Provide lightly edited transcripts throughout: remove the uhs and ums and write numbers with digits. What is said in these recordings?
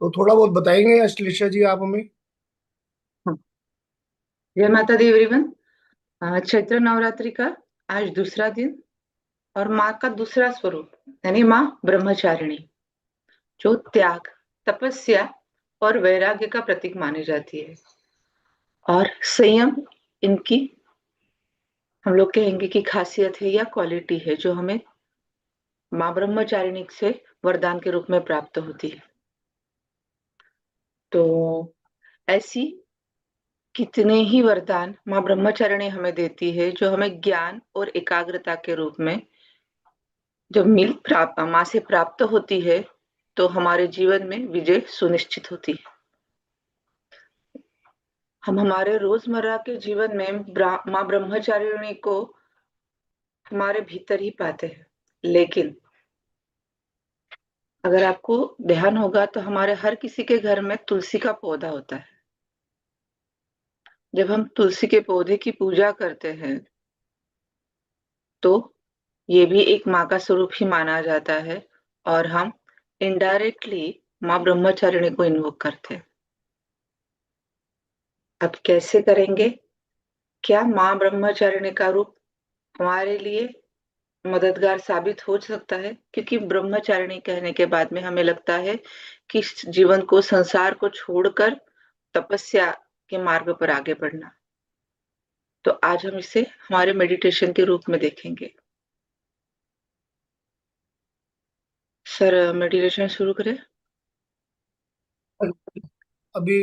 तो थोड़ा बहुत बताएंगे अश्लेषा जी आप हमें। जय माता दी एवरीवन। चैत्र नवरात्रि का आज दूसरा दिन और माँ का दूसरा स्वरूप यानी माँ ब्रह्मचारिणी, जो त्याग, तपस्या और वैराग्य का प्रतीक मानी जाती है। और संयम इनकी, हम लोग कहेंगे कि खासियत है या क्वालिटी है, जो हमें माँ ब्रह्मचारिणी से वरदान के रूप में प्राप्त होती है। तो ऐसी कितने ही वरदान माँ ब्रह्मचारिणी हमें देती है, जो हमें ज्ञान और एकाग्रता के रूप में जब माँ से प्राप्त होती है, तो हमारे जीवन में विजय सुनिश्चित होती है। हम हमारे रोजमर्रा के जीवन में माँ ब्रह्मचारिणी को हमारे भीतर ही पाते हैं। लेकिन अगर आपको ध्यान होगा तो हमारे हर किसी के घर में तुलसी का पौधा होता है। जब हम तुलसी के पौधे की पूजा करते हैं, तो ये भी एक माँ का स्वरूप ही माना जाता है, और हम इनडायरेक्टली माँ ब्रह्मचारिणी को इन्वोक करते हैं। अब कैसे करेंगे? क्या माँ ब्रह्मचारिणी का रूप हमारे लिए मददगार साबित हो सकता है? क्योंकि ब्रह्मचारिणी कहने के बाद में हमें लगता है कि जीवन को, संसार को छोड़कर तपस्या के मार्ग पर आगे बढ़ना। तो आज हम इसे हमारे मेडिटेशन के रूप में देखेंगे। सर, मेडिटेशन शुरू करें? अभी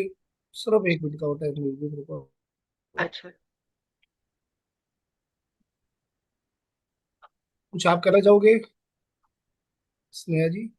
सिर्फ 1 मिनट का होता है, 2 मिनट रुको। अच्छा। कुछ आप कहना चाहोगे स्नेहा जी?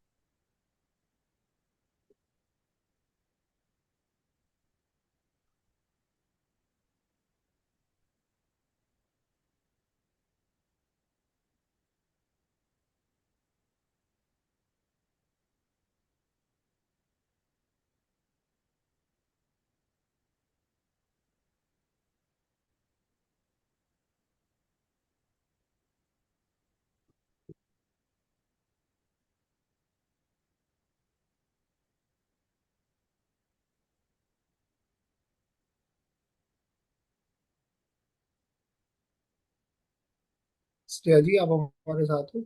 स्नेहा जी आप हमारे साथ हो?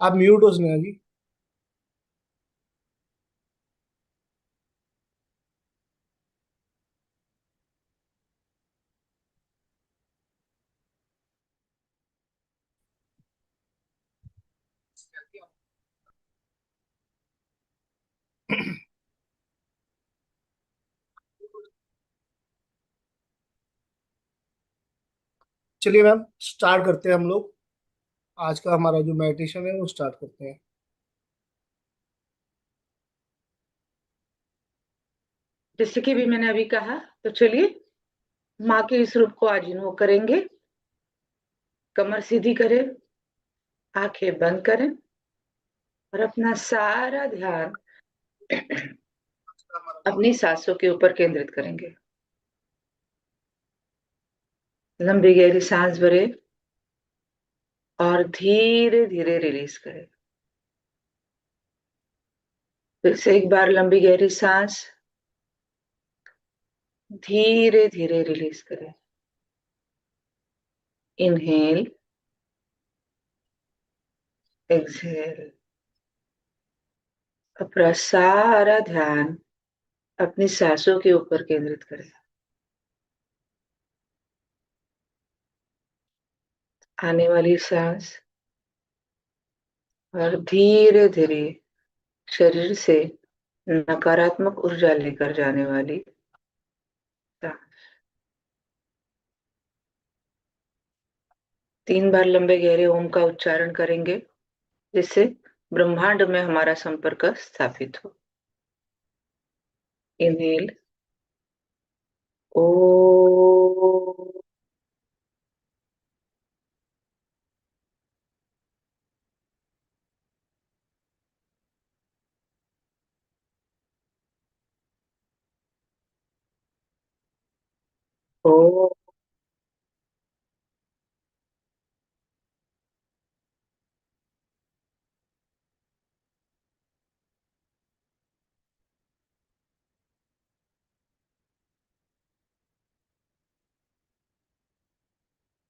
आप म्यूट हो स्नेहा जी। चलिए मैम, स्टार्ट करते हैं हम लोग। आज का हमारा जो मेडिटेशन है वो स्टार्ट करते हैं। जैसे कि भी मैंने अभी कहा, तो चलिए माँ के इस रूप को आज इन्वोक करेंगे। कमर सीधी करें, आंखें बंद करें और अपना सारा ध्यान अपनी सांसों के ऊपर केंद्रित करेंगे। लंबी गहरी सांस भरे और धीरे धीरे रिलीज करें। फिर से एक बार लंबी गहरी सांस, धीरे धीरे रिलीज करें। Inhale, exhale. अपना सारा ध्यान अपनी सांसों के ऊपर केंद्रित करें। आने वाली सांस और धीरे धीरे शरीर से नकारात्मक ऊर्जा लेकर जाने वाली सांस। 3 बार लंबे गहरे ओम का उच्चारण करेंगे, जिससे ब्रह्मांड में हमारा संपर्क स्थापित हो। इनहेल, ओ, ओ,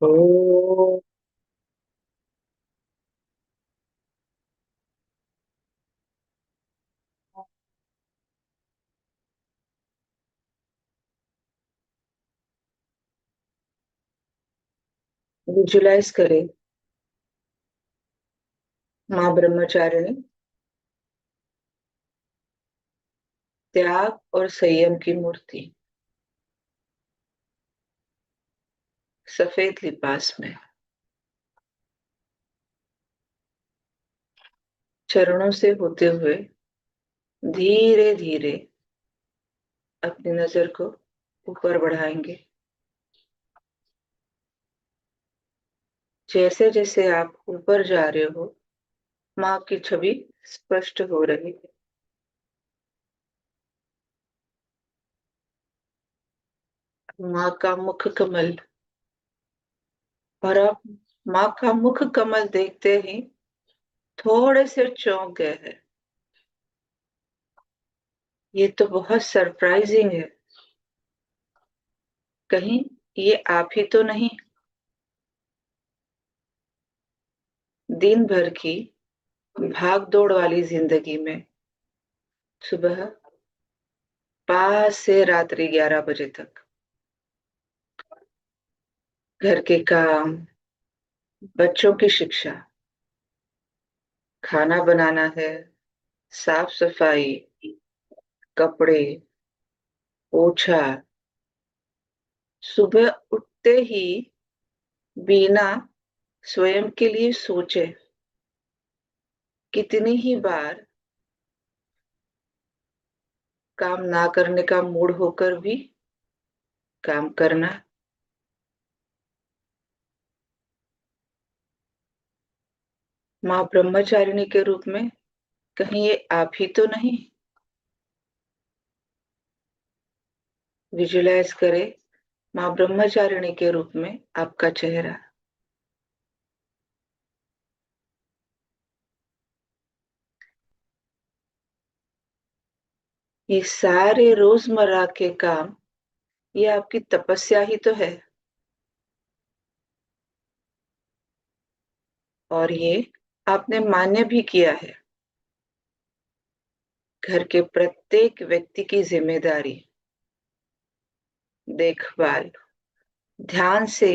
तो विजुलाइज करें माँ ब्रह्मचारिणी त्याग और संयम की मूर्ति सफेद लिबास में चरणों से होते हुए धीरे धीरे अपनी नजर को ऊपर बढ़ाएंगे। जैसे जैसे आप ऊपर जा रहे हो माँ की छवि स्पष्ट हो रही है। माँ का मुख कमल, और आप माँ का मुख कमल देखते ही थोड़े से चौंक गए हैं। ये तो बहुत सरप्राइजिंग है, कहीं ये आप ही तो नहीं। दिन भर की भाग दौड़ वाली जिंदगी में सुबह 5 से रात्रि 11 बजे तक घर के काम, बच्चों की शिक्षा, खाना बनाना है, साफ सफाई, कपड़े, पोछा, सुबह उठते ही बिना स्वयं के लिए सोचे कितनी ही बार काम ना करने का मूड होकर भी काम करना। माँ ब्रह्मचारिणी के रूप में कहीं ये आप ही तो नहीं। विजुलाइज करें माँ ब्रह्मचारिणी के रूप में आपका चेहरा। ये सारे रोजमर्रा के काम, ये आपकी तपस्या ही तो है। और ये आपने मान्य भी किया है। घर के प्रत्येक व्यक्ति की जिम्मेदारी, देखभाल, ध्यान से,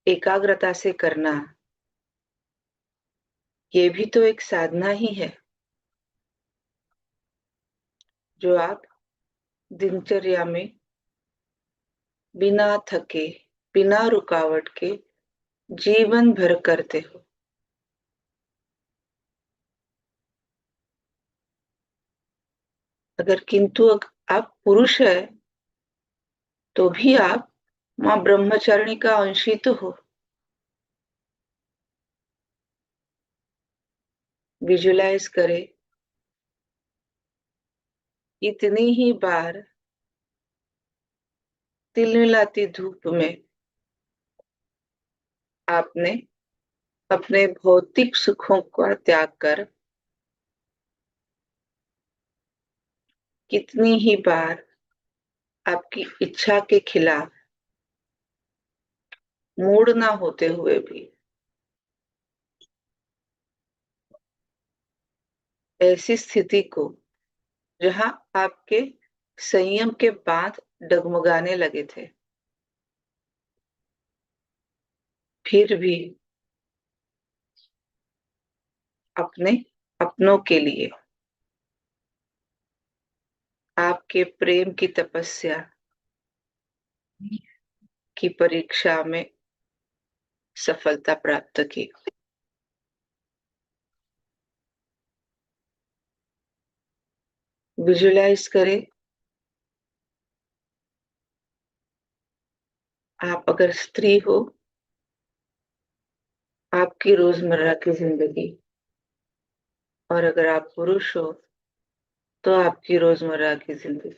एकाग्रता से करना, ये भी तो एक साधना ही है जो आप दिनचर्या में बिना थके, बिना रुकावट के जीवन भर करते हो। अगर किंतु आप पुरुष है तो भी आप माँ ब्रह्मचारिणी का अंश ही तो हो। विजुलाइज करें इतनी ही बार तिलमिलाती धूप में आपने अपने भौतिक सुखों का त्याग कर, कितनी ही बार आपकी इच्छा के खिलाफ, मूड ना होते हुए भी ऐसी स्थिति को जहां आपके संयम के बांध डगमगाने लगे थे, फिर भी अपने अपनों के लिए आपके प्रेम की तपस्या की परीक्षा में सफलता प्राप्त की। विजुलाइज करें आप अगर स्त्री हो, आपकी रोजमर्रा की जिंदगी, और अगर आप पुरुष हो तो आपकी रोजमर्रा की जिंदगी,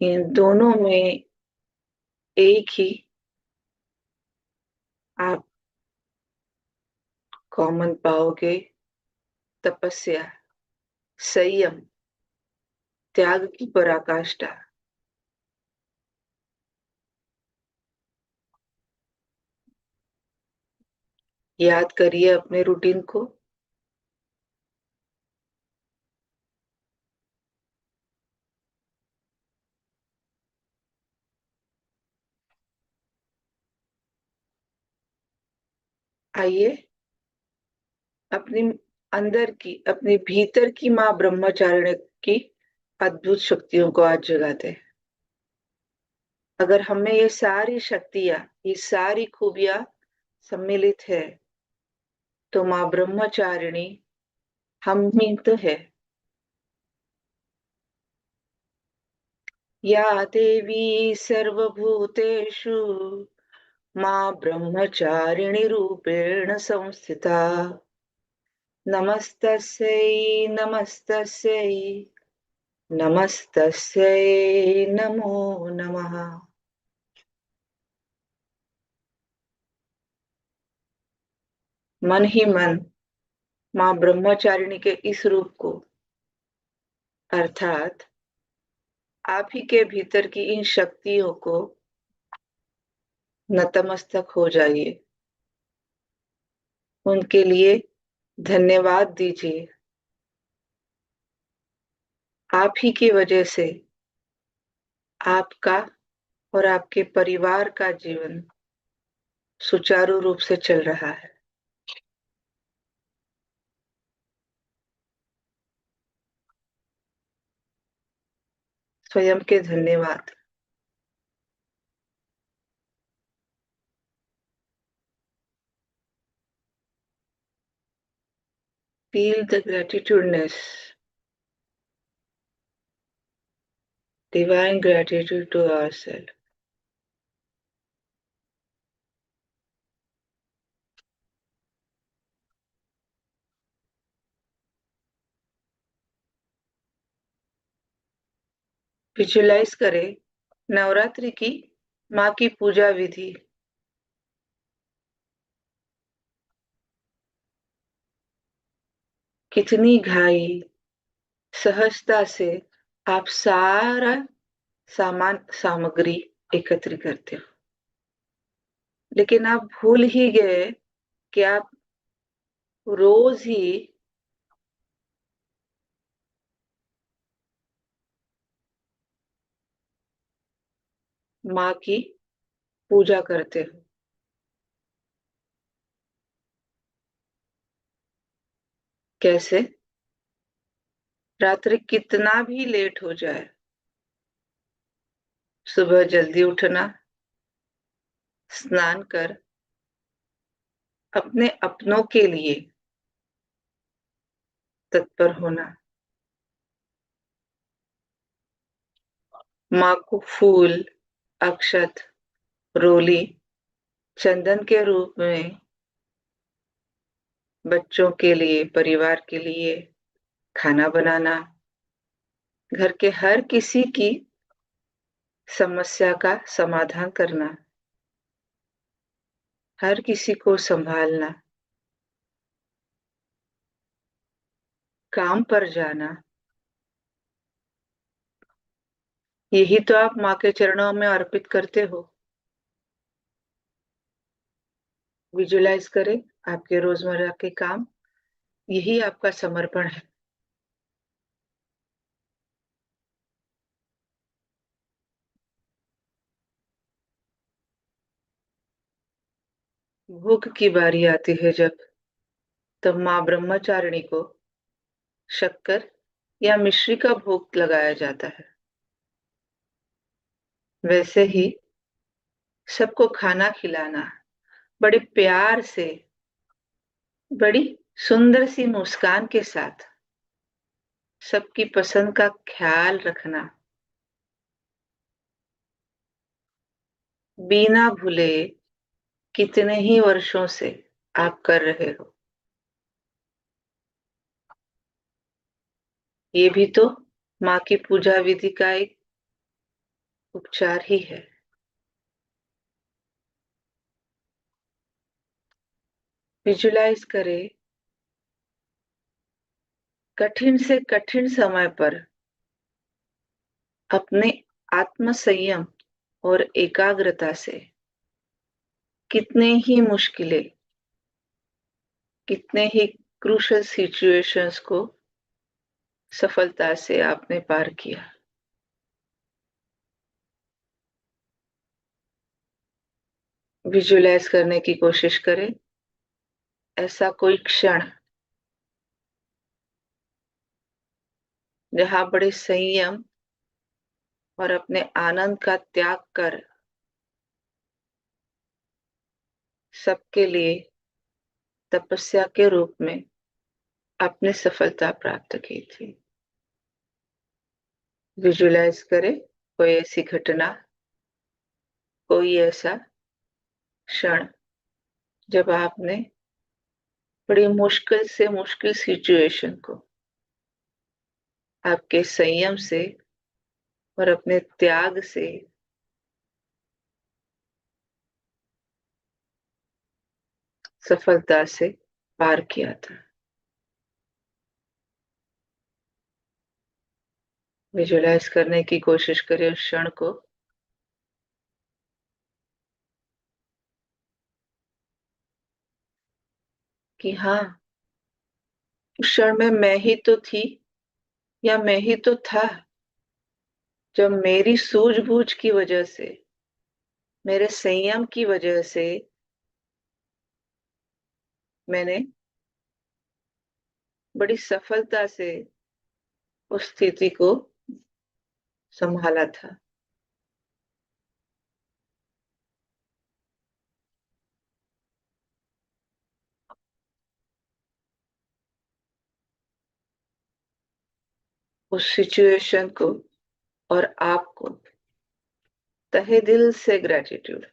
इन दोनों में एक ही आप कॉमन पाओगे। तपस्या, संयम, त्याग की पराकाष्ठा। याद करिए अपने रूटीन को। आइए अपनी अंदर की, अपनी भीतर की माँ ब्रह्मचारिणी की अद्भुत शक्तियों को आज जगाते हैं। अगर हमें ये सारी शक्तियां, ये सारी खूबियां सम्मिलित है, तो माँ ब्रह्मचारिणी हम ही तो है। या देवी सर्वभूतेषु माँ ब्रह्मचारिणी रूपेण संस्थिता। नमस्तस्यै नमस्तस्यै नमस्तस्यै नमो नमः। मन ही मन माँ ब्रह्मचारिणी के इस रूप को, अर्थात आप ही के भीतर की इन शक्तियों को नतमस्तक हो जाइए, उनके लिए धन्यवाद दीजिए। आप ही की वजह से आपका और आपके परिवार का जीवन सुचारू रूप से चल रहा है। स्वयं के धन्यवाद। Feel the gratitudeness, divine gratitude to ourselves. Visualise करें नवरात्रि की माँ की पूजा विधि। कितनी घाई सहजता से आप सारा सामग्री एकत्र करते हो, लेकिन आप भूल ही गए कि आप रोज ही माँ की पूजा करते हो। कैसे? रात्रि कितना भी लेट हो जाए, सुबह जल्दी उठना, स्नान कर अपने अपनों के लिए तत्पर होना, माँ को फूल, अक्षत, रोली, चंदन के रूप में बच्चों के लिए, परिवार के लिए खाना बनाना, घर के हर किसी की समस्या का समाधान करना, हर किसी को संभालना, काम पर जाना, यही तो आप माँ के चरणों में अर्पित करते हो। विजुलाइज करें आपके रोजमर्रा के काम, यही आपका समर्पण है। भूख की बारी आती है जब, तब माँ ब्रह्मचारिणी को शक्कर या मिश्री का भोग लगाया जाता है। वैसे ही सबको खाना खिलाना बड़े प्यार से, बड़ी सुंदर सी मुस्कान के साथ, सबकी पसंद का ख्याल रखना, बिना भूले कितने ही वर्षों से आप कर रहे हो। ये भी तो माँ की पूजा विधि का एक उपचार ही है। विजुलाइज करें कठिन से कठिन समय पर अपने आत्म संयम और एकाग्रता से कितने ही मुश्किलें कितने ही क्रूशल सिचुएशंस को सफलता से आपने पार किया। विजुलाइज करने की कोशिश करें ऐसा कोई क्षण जहां बड़े संयम और अपने आनंद का त्याग कर सबके लिए तपस्या के रूप में आपने सफलता प्राप्त की थी। विजुलाइज करें कोई ऐसी घटना, कोई ऐसा क्षण जब आपने बड़ी मुश्किल से मुश्किल सिचुएशन को आपके संयम से और अपने त्याग से सफलता से पार किया था। विजुलाइज करने की कोशिश करें उस क्षण को। कि हाँ, उस क्षण में मैं ही तो थी या मैं ही तो था जब मेरी सूझबूझ की वजह से, मेरे संयम की वजह से मैंने बड़ी सफलता से उस स्थिति को संभाला था। उस सिचुएशन को और आपको तहे दिल से ग्रेटिट्यूड।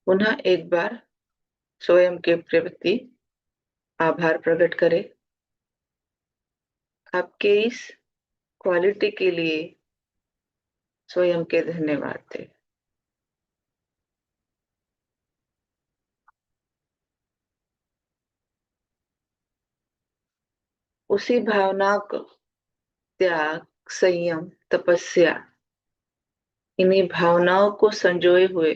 पुनः एक बार स्वयं के प्रति आभार प्रकट करें। आपके इस क्वालिटी के लिए स्वयं के धन्यवाद दें। उसी भावना को त्याग, संयम, तपस्या, इन्हीं भावनाओं को संजोए हुए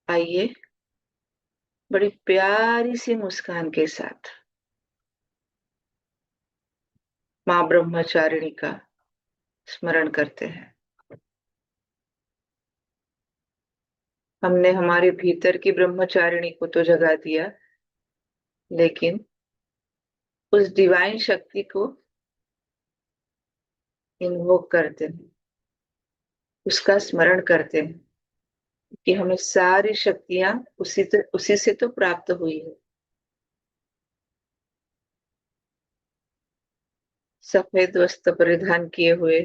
आइए बड़ी प्यारी सी मुस्कान के साथ माँ ब्रह्मचारिणी का स्मरण करते हैं। हमने हमारे भीतर की ब्रह्मचारिणी को तो जगा दिया, लेकिन उस डिवाइन शक्ति को इन्वोक करते हैं, उसका स्मरण करते हैं कि हमें सारी शक्तियां उसी से तो प्राप्त हुई है। सफेद वस्त्र परिधान किए हुए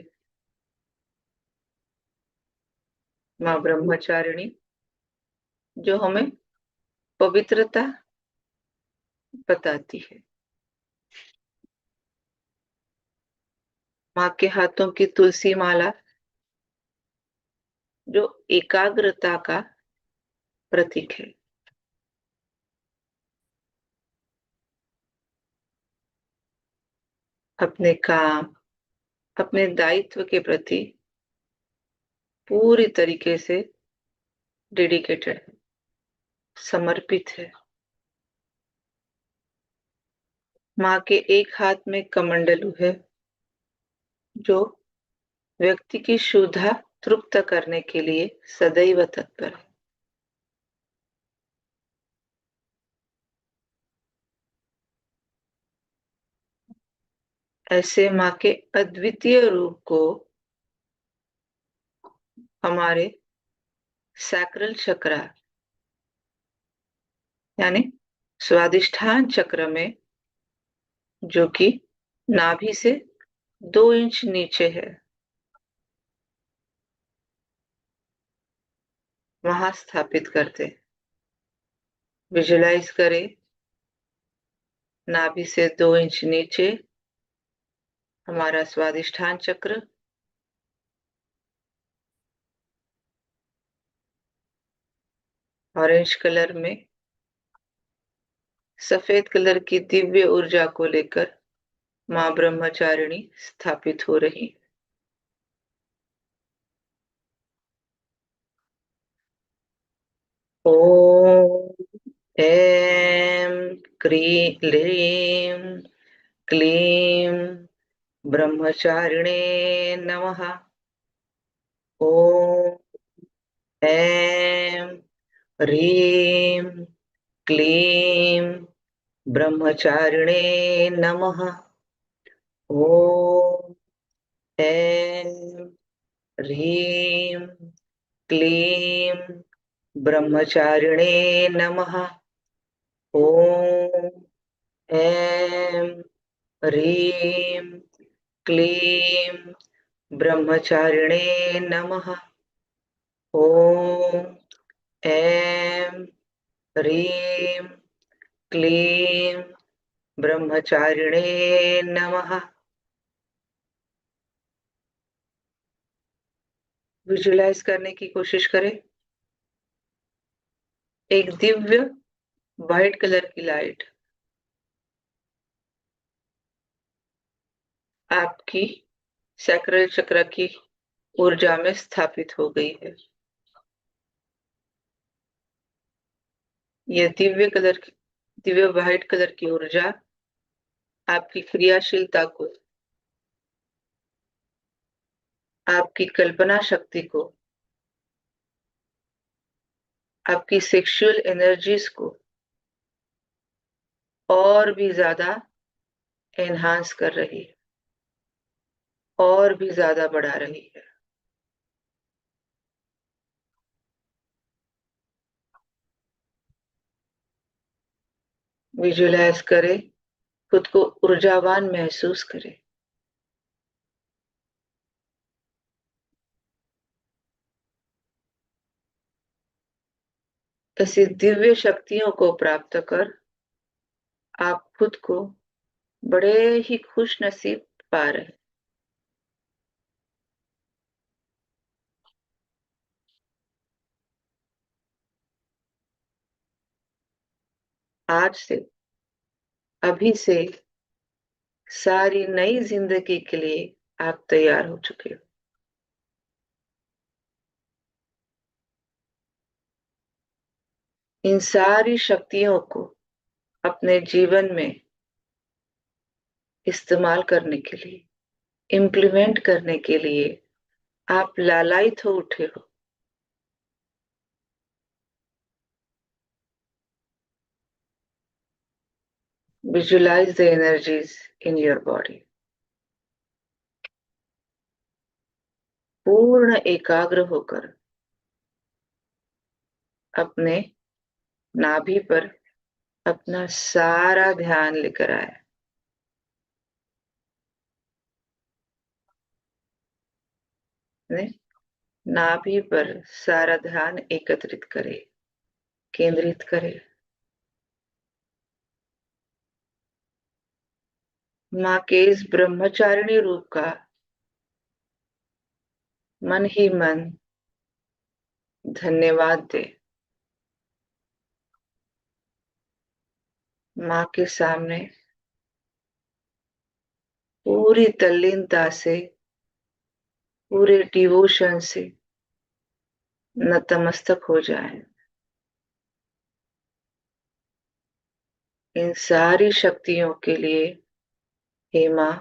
माँ ब्रह्मचारिणी जो हमें पवित्रता बताती है। माँ के हाथों की तुलसी माला जो एकाग्रता का प्रतीक है। अपने काम, अपने दायित्व के प्रति पूरी तरीके से डेडिकेटेड है, समर्पित है। माँ के एक हाथ में कमंडलू है जो व्यक्ति की क्षुधा तृप्त करने के लिए सदैव तत्पर है। ऐसे माँ के अद्वितीय रूप को हमारे सैक्रल चक्र यानी स्वादिष्ठान चक्र में, जो कि नाभि से 2 इंच नीचे है, वहां स्थापित करते। विजुलाइज करें नाभि से 2 इंच नीचे हमारा स्वादिष्ठान चक्र। ऑरेंज कलर में सफेद कलर की दिव्य ऊर्जा को लेकर माँ ब्रह्मचारिणी स्थापित हो रही। ओम ऐं क्लीं क्लीं ब्रह्मचारिणे नमः। ओम ऐं ह्रीं क्लीं ब्रह्मचारिणे नमः। ओम ऐं ह्रीं क्लीं ब्रह्मचारिणे नमः। ओम ऐं ह्रीं क्लीं ब्रह्मचारिणे नमः। ओम ऐं ह्रीं क्लीं ब्रह्मचारिणे नमः। विजुलाइज करने की कोशिश करें। एक दिव्य व्हाइट कलर की लाइट आपकी सैक्रल चक्र की ऊर्जा में स्थापित हो गई है। यह दिव्य व्हाइट कलर की ऊर्जा आपकी क्रियाशीलता को, आपकी कल्पना शक्ति को, आपकी सेक्सुअल एनर्जीज को और भी ज्यादा एनहांस कर रही है, और भी ज्यादा बढ़ा रही है। विजुलाइज करें, खुद को ऊर्जावान महसूस करें। ऐसी दिव्य शक्तियों को प्राप्त कर आप खुद को बड़े ही खुश नसीब पा रहे। आज से, अभी से सारी नई जिंदगी के लिए आप तैयार हो चुके हो। इन सारी शक्तियों को अपने जीवन में इस्तेमाल करने के लिए, इम्प्लीमेंट करने के लिए आप लालायित हो उठे हो। Visualise the energies in your body. पूर्ण एकाग्र होकर अपने नाभि पर अपना सारा ध्यान लेकर आए। नाभि पर सारा ध्यान एकत्रित करे, केंद्रित करे। माँ के इस ब्रह्मचारिणी रूप का मन ही मन धन्यवाद दे। माँ के सामने पूरी तल्लीनता से, पूरे डिवोशन से नतमस्तक हो जाए। इन सारी शक्तियों के लिए हे माँ,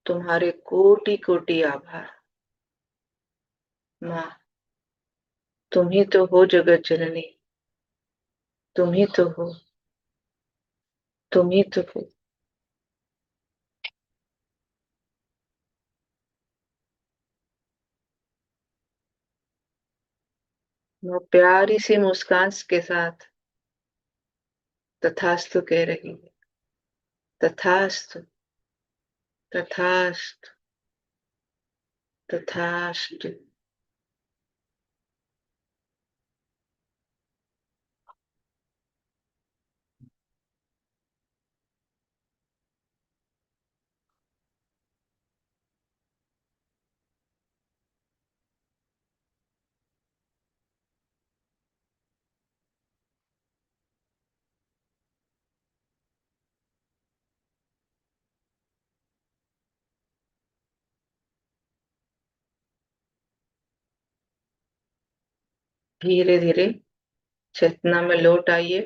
तुम्हारे कोटि कोटि आभार। माँ, तुम ही तो हो जगत जननी, तुम ही तो हो, तुम ही तो हो। वो प्यारी सी मुस्कान के साथ तथास्तु कह रही है। तथास्तु, तथास्तु, तथास्तु। धीरे धीरे चेतना में लौट आइए।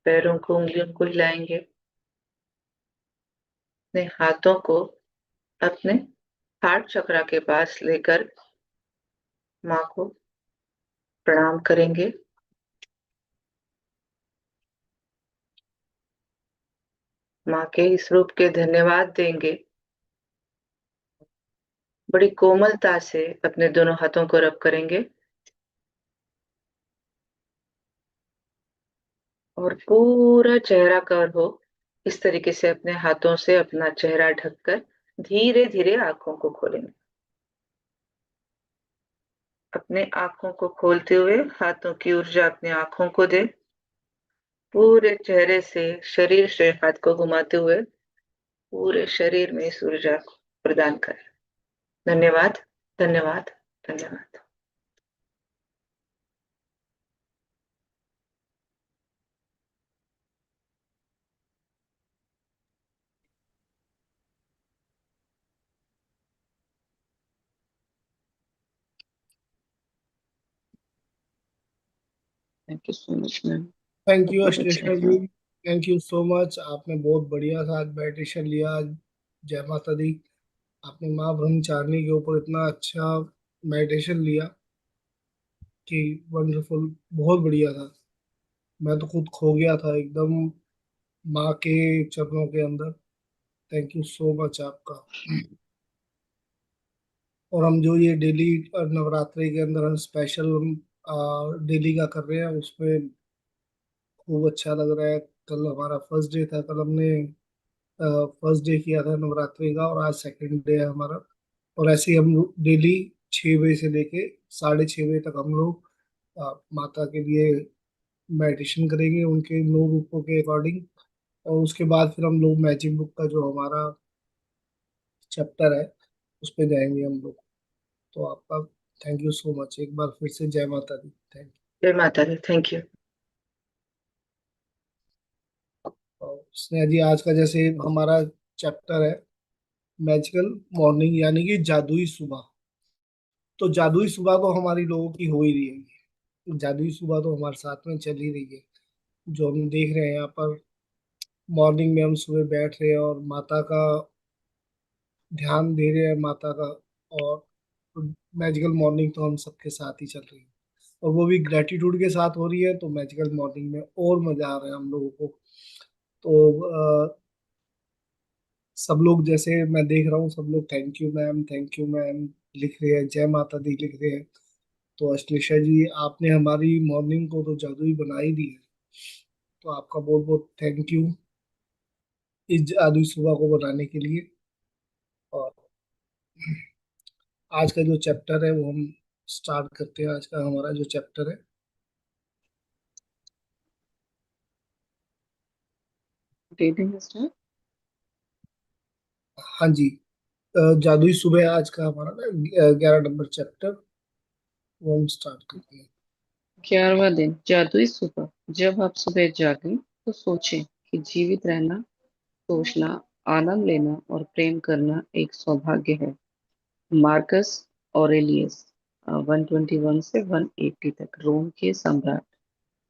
पैरों को, उंगलियों को हिलाएंगे। अपने हाथों को अपने हार्ट चक्रा के पास लेकर माँ को प्रणाम करेंगे। माँ के इस रूप के धन्यवाद देंगे। बड़ी कोमलता से अपने दोनों हाथों को रब करेंगे और पूरा चेहरा कवर हो इस तरीके से अपने हाथों से अपना चेहरा ढककर धीरे धीरे आंखों को खोलेंगे। अपने आंखों को खोलते हुए हाथों की ऊर्जा अपनी आंखों को दे। पूरे चेहरे से, शरीर से हाथ को घुमाते हुए पूरे शरीर में इस ऊर्जा को प्रदान करें। धन्यवाद, धन्यवाद, धन्यवाद। Thank you so much ma'am. Thank you बहुत अच्छा अश्लेषा था। जी। थैंक यू सो मच, आपने बहुत बढ़िया सा आज मेडिटेशन लिया आज। जय माता दी। आपने माँ ब्रह्मचारिणी के ऊपर इतना अच्छा मेडिटेशन लिया कि वंडरफुल, बहुत बढ़िया था। मैं तो खुद खो गया था एकदम माँ के चरणों के अंदर। थैंक यू सो मच आपका। और हम जो ये डेली नवरात्रि के अंदर हम स्पेशल डेली का कर रहे हैं उसमें खूब अच्छा लग रहा है। कल हमारा फर्स्ट डे था, कल हमने फर्स्ट डे किया था नवरात्रि का, और आज सेकंड डे है हमारा। और ऐसे ही हम लोग डेली 6 बजे से लेके 6:30 बजे तक हम लोग माता के लिए मेडिटेशन करेंगे उनके 9 रूपों के अकॉर्डिंग। और उसके बाद फिर हम लोग मैजिक बुक का जो हमारा चैप्टर है उस पे जाएंगे हम लोग। तो आपका थैंक यू सो मच एक बार फिर से। जय माता दी। थैंक जय माता दी। Thank you. यू। और स्नेहा जी, आज का जैसे हमारा चैप्टर है मैजिकल मॉर्निंग, यानी कि जादुई सुबह। तो जादुई सुबह तो हमारी लोगों की हो ही रही है। जादुई सुबह तो हमारे साथ में चल ही रही है। जो हम देख रहे हैं यहाँ पर, मॉर्निंग में हम सुबह बैठ रहे हैं और माता का ध्यान दे रहे हैं, माता का। और मैजिकल मॉर्निंग तो हम सबके साथ ही चल रही है, और वो भी ग्रेटिट्यूड के साथ हो रही है। तो मैजिकल मॉर्निंग में और मजा आ रहा है हम लोगों को। तो सब लोग, जैसे मैं देख रहा हूँ, सब लोग thank you ma'am, thank you ma'am लिख रहे हैं, जय माता दी लिख रहे हैं। तो अश्लेषा जी, आपने हमारी मॉर्निंग को तो जादुई बना ही दी है। तो आपका बहुत बहुत थैंक यू इस जादुई सुबह को बनाने के लिए। और आज का जो चैप्टर है वो हम स्टार्ट करते हैं। आज का हमारा जो चैप्टर है, रीडिंग स्टार्ट। हाँ जी, जादुई सुबह आज का हमारा ना 11 नंबर चैप्टर, वो हम स्टार्ट करते हैं। 11वां दिन, जादुई सुबह। जब आप सुबह जागें तो सोचें कि जीवित रहना, सोचना, आनंद लेना और प्रेम करना एक सौभाग्य है। मार्कस ऑरेलियस, 121 से 180 तक, रोम के सम्राट।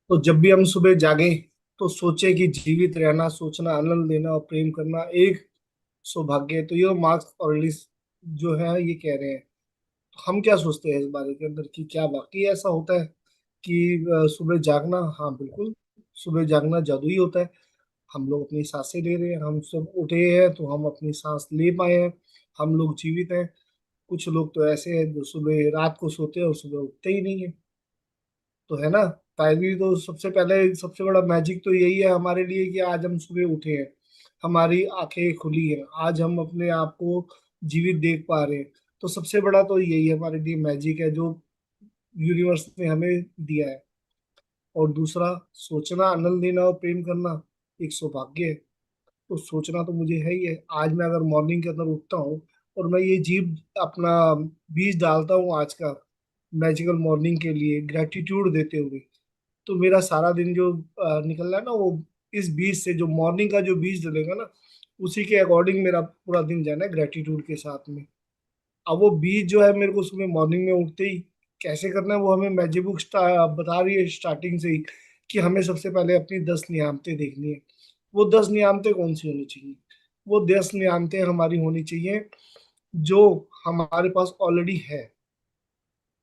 तो जब भी हम सुबह जागे तो सोचे कि जीवित रहना, सोचना, आनंद लेना और प्रेम करना एक सौभाग्य है। तो ये मार्क्स ऑरेलिस जो है ये कह रहे हैं। हम क्या सोचते हैं इस बारे के अंदर कि क्या वाकई ऐसा होता है कि सुबह जागना, हाँ बिल्कुल, सुबह जागना जादुई होता है। हम लोग अपनी सांसें ले रहे हैं, हम सब उठे हैं तो हम अपनी सांस ले पाए हैं, हम लोग जीवित हैं। कुछ लोग तो ऐसे हैं जो सुबह रात को सोते हैं और सुबह उठते ही नहीं है। तो है ना, पहली तो सबसे पहले सबसे बड़ा मैजिक तो यही है हमारे लिए कि आज हम सुबह उठे हैं, हमारी आंखें खुली हैं, आज हम अपने आप को जीवित देख पा रहे हैं। तो सबसे बड़ा तो यही हमारे लिए मैजिक है जो यूनिवर्स ने हमें दिया है। और दूसरा, सोचना, आनंद लेना और प्रेम करना एक सौभाग्य है। तो सोचना तो मुझे है ही है। आज मैं अगर मॉर्निंग के अंदर उठता हूँ और मैं ये जीव अपना बीज डालता हूँ आज का मैजिकल मॉर्निंग के लिए ग्रेटिट्यूड देते हुए, तो मेरा सारा दिन जो निकलना है ना, वो इस बीज से, जो मॉर्निंग का जो बीज डलेगा ना, उसी के अकॉर्डिंग मेरा पूरा दिन जाना है ग्रेटिट्यूड के साथ में। अब वो बीज जो है मेरे को सुबह मॉर्निंग में उठते ही कैसे करना है वो हमें मैजिक बुक बता रही है स्टार्टिंग से ही, कि हमें सबसे पहले अपनी 10 नियामतें देखनी है। वो 10 नियामतें कौन सी होनी चाहिए? वो 10 नियामतें हमारी होनी चाहिए जो हमारे पास ऑलरेडी है,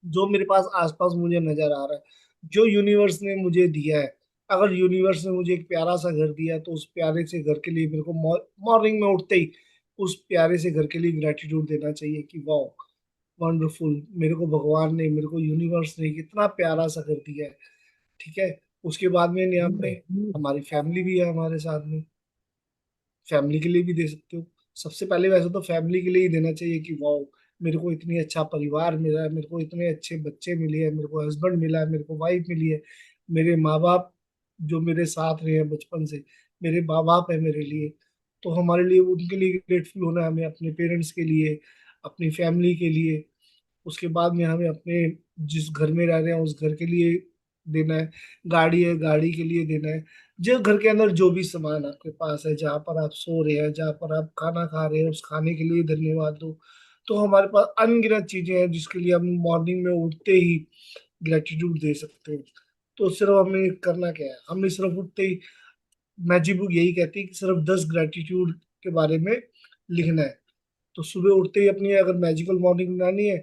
जो मेरे पास आसपास मुझे नजर आ रहा है, जो यूनिवर्स ने मुझे दिया है। अगर यूनिवर्स ने मुझे एक प्यारा सा घर दिया है, तो उस प्यारे से घर के लिए मेरे को मॉर्निंग में उठते ही उस प्यारे से घर के लिए ग्रेटिट्यूड देना चाहिए कि वाह, वंडरफुल, मेरे को भगवान ने, मेरे को यूनिवर्स ने कितना प्यारा सा कर दिया है। ठीक है। उसके बाद में यहाँ पे हमारी फैमिली भी है हमारे साथ में, फैमिली के लिए भी दे सकते हो। सबसे पहले वैसे तो फैमिली के लिए ही देना चाहिए कि वाह, मेरे को इतनी अच्छा परिवार मिला है, मेरे को इतने अच्छे बच्चे मिले हैं, मेरे को हस्बैंड मिला है, मेरे को वाइफ मिली है, मेरे माँ बाप जो मेरे साथ रहे हैं बचपन से, मेरे माँ बाप है मेरे लिए। तो हमारे लिए उनके लिए ग्रेटफुल होना है हमें, अपने पेरेंट्स के लिए, अपनी फैमिली के लिए। उसके बाद में हमें अपने जिस घर में रह रहे हैं उस घर के लिए देना है। गाड़ी है, गाड़ी के लिए देना है। जो घर के अंदर जो भी सामान आपके पास है, जहाँ पर आप सो रहे हैं, जहाँ पर आप खाना खा रहे हैं, उस खाने के लिए धन्यवाद दो। तो हमारे पास अनगिनत चीजें हैं जिसके लिए हम मॉर्निंग में उठते ही ग्रेटिट्यूड दे सकते हैं। तो सिर्फ हमें करना क्या है, हमें सिर्फ उठते ही, मैजिक बुक यही कहती है कि सिर्फ 10 ग्रेटिट्यूड के बारे में लिखना है। तो सुबह उठते ही अपनी अगर मैजिकल मॉर्निंग बनानी है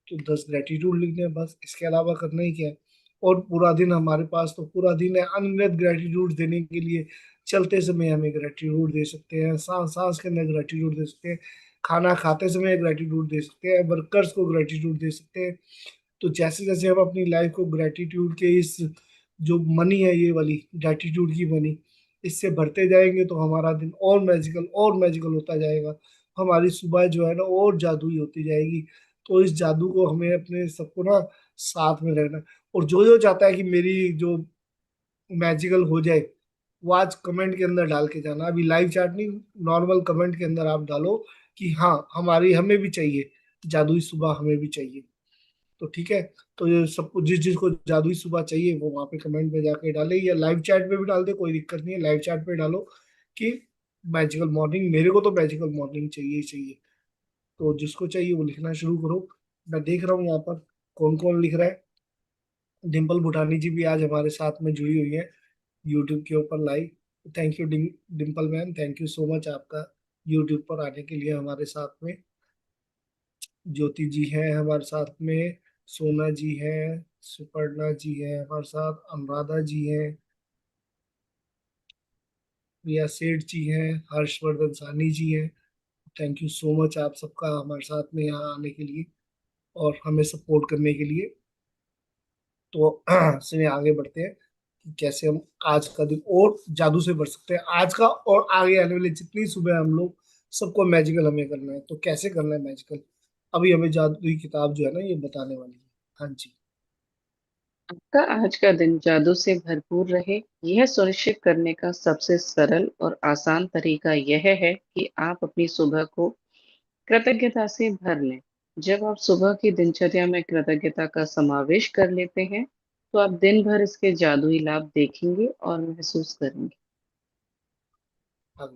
तो 10 ग्रेटिट्यूड लिखने हैं, बस इसके अलावा करना ही क्या है। और पूरा दिन हमारे पास तो पूरा दिन है अनगिनत ग्रेटिट्यूड देने के लिए। चलते समय हमें ग्रेटिट्यूड दे सकते हैं, सांस सांस के अंदर ग्रेटिट्यूड दे सकते हैं, खाना खाते समय ग्रेटिट्यूड दे सकते हैं, वर्कर्स को ग्रेटिट्यूड दे सकते हैं। तो जैसे जैसे हम अपनी लाइफ को ग्रेटिट्यूड के इस, जो मनी है ये वाली ग्रेटिट्यूड की मनी, इससे भरते जाएंगे तो हमारा दिन और मैजिकल होता जाएगा। हमारी सुबह जो है ना और जादुई होती जाएगी। तो इस जादू को हमें अपने सबको ना साथ में रहना। और जो जो चाहता है कि मेरी जो मैजिकल हो जाए, वो आज कमेंट के अंदर डाल के जाना। अभी लाइव चैट नहीं, नॉर्मल कमेंट के अंदर आप डालो कि हाँ हमारी, हमें भी चाहिए जादुई सुबह, हमें भी चाहिए। तो ठीक है। तो ये सबको, जिस जिसको जादुई सुबह चाहिए वो वहां पे कमेंट में जाके डाले, या लाइव चैट में भी डाल दे, कोई दिक्कत नहीं है। लाइव चैट पे डालो कि मैजिकल मॉर्निंग, मेरे को तो मैजिकल मॉर्निंग चाहिए ही चाहिए। तो जिसको चाहिए वो लिखना शुरू करो। मैं देख रहा हूँ यहाँ पर कौन कौन लिख रहा है। डिम्पल भूटानी जी भी आज हमारे साथ में जुड़ी हुई है यूट्यूब के ऊपर live. Thank you Dimple ma'am, thank you so much आपका यूट्यूब पर आने के लिए हमारे साथ में। ज्योति जी है हमारे साथ में, सोना जी है, सुपर्णा जी है हमारे साथ, अनुराधा जी है, प्रिया सेठ जी है, हर्षवर्धन सानी जी है। थैंक यू सो मच आप सबका हमारे साथ में यहाँ आने के लिए और हमें सपोर्ट करने के लिए। तो चलिए आगे बढ़ते हैं कि कैसे हम आज का दिन और जादू से भर सकते हैं। आज का और आगे आने वाले जितनी सुबह हम लोग, सबको मैजिकल हमें करना है। तो कैसे करना है मैजिकल, अभी हमें जादुई किताब जो है ना ये बताने वाली है। हाँ जी। आपका आज का दिन जादू से भरपूर रहे, यह सुनिश्चित करने का सबसे सरल और आसान तरीका यह है कि आप अपनी सुबह को कृतज्ञता से भर लें। जब आप सुबह की दिनचर्या में कृतज्ञता का समावेश कर लेते हैं, तो आप दिन भर इसके जादुई लाभ देखेंगे और महसूस करेंगे। हाँ।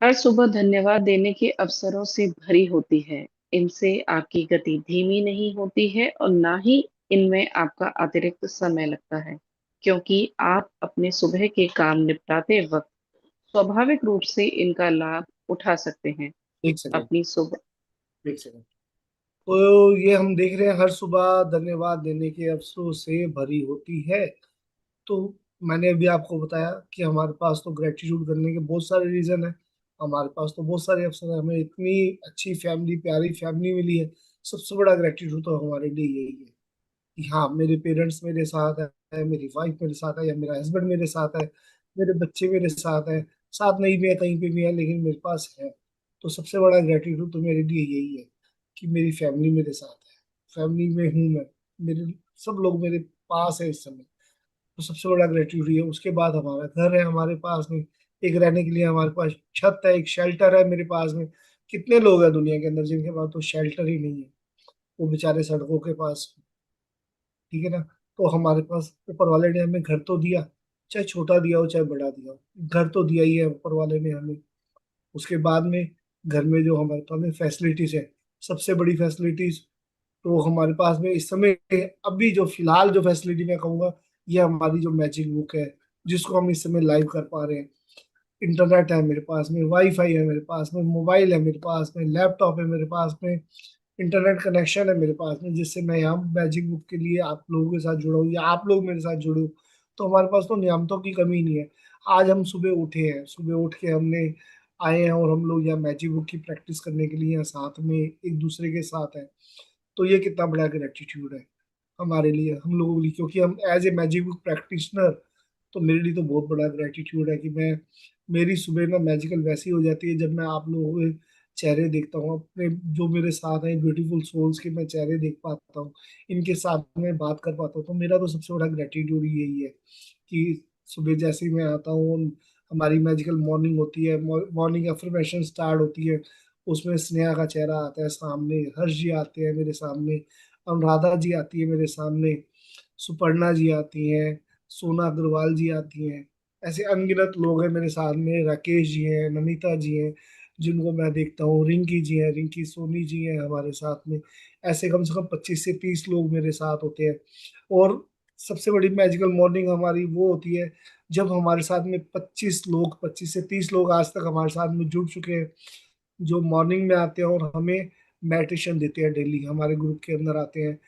हर सुबह धन्यवाद देने के अवसरों से भरी होती है। इनसे आपकी गति धीमी नहीं होती है और ना ही इनमें आपका अतिरिक्त समय लगता है, क्योंकि आप अपने सुबह के काम निपटाते वक्त स्वाभाविक रूप से इनका लाभ उठा सकते हैं। एक सेकेंड, अपनी सुबह एक सेकेंड। तो ये हम देख रहे हैं हर सुबह धन्यवाद देने के अवसरों से भरी होती है। तो मैंने अभी आपको बताया कि हमारे पास तो ग्रेटिट्यूड करने के बहुत सारे रीजन है, हमारे पास तो बहुत सारे अवसर है, हमें इतनी अच्छी फैमिली, प्यारी फैमिली मिली है। सबसे बड़ा ग्रेटिट्यूड तो हमारे लिए यही है कि हाँ मेरे पेरेंट्स मेरे साथ है, मेरी वाइफ मेरे साथ है, या मेरा हस्बैंड मेरे साथ है, मेरे बच्चे मेरे साथ है। साथ नहीं भी है, कहीं पे भी है, लेकिन मेरे पास है। तो सबसे बड़ा ग्रेटिट्यूड तो मेरे लिए यही है कि मेरी फैमिली मेरे साथ है, फैमिली में हूँ मैं, मेरे सब लोग मेरे पास है इस समय। तो सबसे बड़ा ग्रेटिट्यूड है। उसके बाद हमारा घर है हमारे पास में, एक रहने के लिए हमारे पास छत है, एक शेल्टर है मेरे पास में। कितने लोग हैं दुनिया के अंदर जिनके पास तो शेल्टर ही नहीं है, वो बेचारे सड़कों के पास। ठीक है ना। तो हमारे पास ऊपर वाले ने हमें घर तो दिया, चाहे छोटा दिया हो चाहे बड़ा दिया हो, घर तो दिया ही है ऊपर वाले ने हमें। उसके बाद में घर में जो हमारे पास में फैसिलिटीज है, सबसे बड़ी फैसिलिटीज तो हमारे पास में इस समय अभी जो फिलहाल जो फैसिलिटी मैं कहूँगा, ये हमारी जो मैजिक बुक है, जिसको हम इस समय लाइव कर पा रहे हैं। इंटरनेट है मेरे पास में, वाईफाई है मेरे पास में, मोबाइल है मेरे पास में, लैपटॉप है मेरे पास में, इंटरनेट कनेक्शन है मेरे पास में, जिससे मैं यहाँ मैजिक बुक के लिए आप लोगों के साथ जुड़ा हूँ या आप लोग मेरे साथ जुड़े हो। तो हमारे पास तो नियामतों की कमी नहीं है। आज हम सुबह उठे हैं, सुबह उठ के हमने आए हैं और हम लोग यहाँ मैजिक बुक की प्रैक्टिस करने के लिए यहाँ साथ में एक दूसरे के साथ हैं। तो ये कितना बड़ा ग्रेटिट्यूड है हमारे लिए, हम लोगों के लिए, क्योंकि हम as a magic book practitioner, तो मेरे लिए तो बहुत बड़ा ग्रेटिट्यूड है कि मैं, मेरी सुबह ना मैजिकल वैसी हो जाती है जब मैं आप लोगों के चेहरे देखता हूँ, अपने जो मेरे साथ हैं ब्यूटीफुल सोल्स के मैं चेहरे देख पाता हूँ, इनके साथ में बात कर पाता हूँ। तो मेरा तो सबसे बड़ा ग्रेटिट्यूड यही है कि सुबह जैसे ही मैं आता हूँ, हमारी मैजिकल मॉर्निंग होती है, मॉर्निंग एफर्मेशन स्टार्ट होती है, उसमें स्नेहा का चेहरा आता है सामने, हर्ष जी आते हैं मेरे सामने, अनुराधा जी आती है मेरे सामने, सुपर्णा जी आती हैं, सोना अग्रवाल जी आती हैं, ऐसे अनगिनत लोग हैं मेरे साथ में, राकेश जी हैं, नमिता जी हैं, जिनको मैं देखता हूँ, रिंकी जी हैं, रिंकी सोनी जी हैं हमारे साथ में। ऐसे कम से कम 25 से 30 लोग मेरे साथ होते हैं। और सबसे बड़ी मैजिकल मॉर्निंग हमारी वो होती है जब हमारे साथ में 25 लोग, 25 से 30 लोग आज तक हमारे साथ में जुड़ चुके हैं, जो मॉर्निंग में आते हैं और हमें मेडिटेशन देते हैं, डेली हमारे ग्रुप के अंदर आते हैं,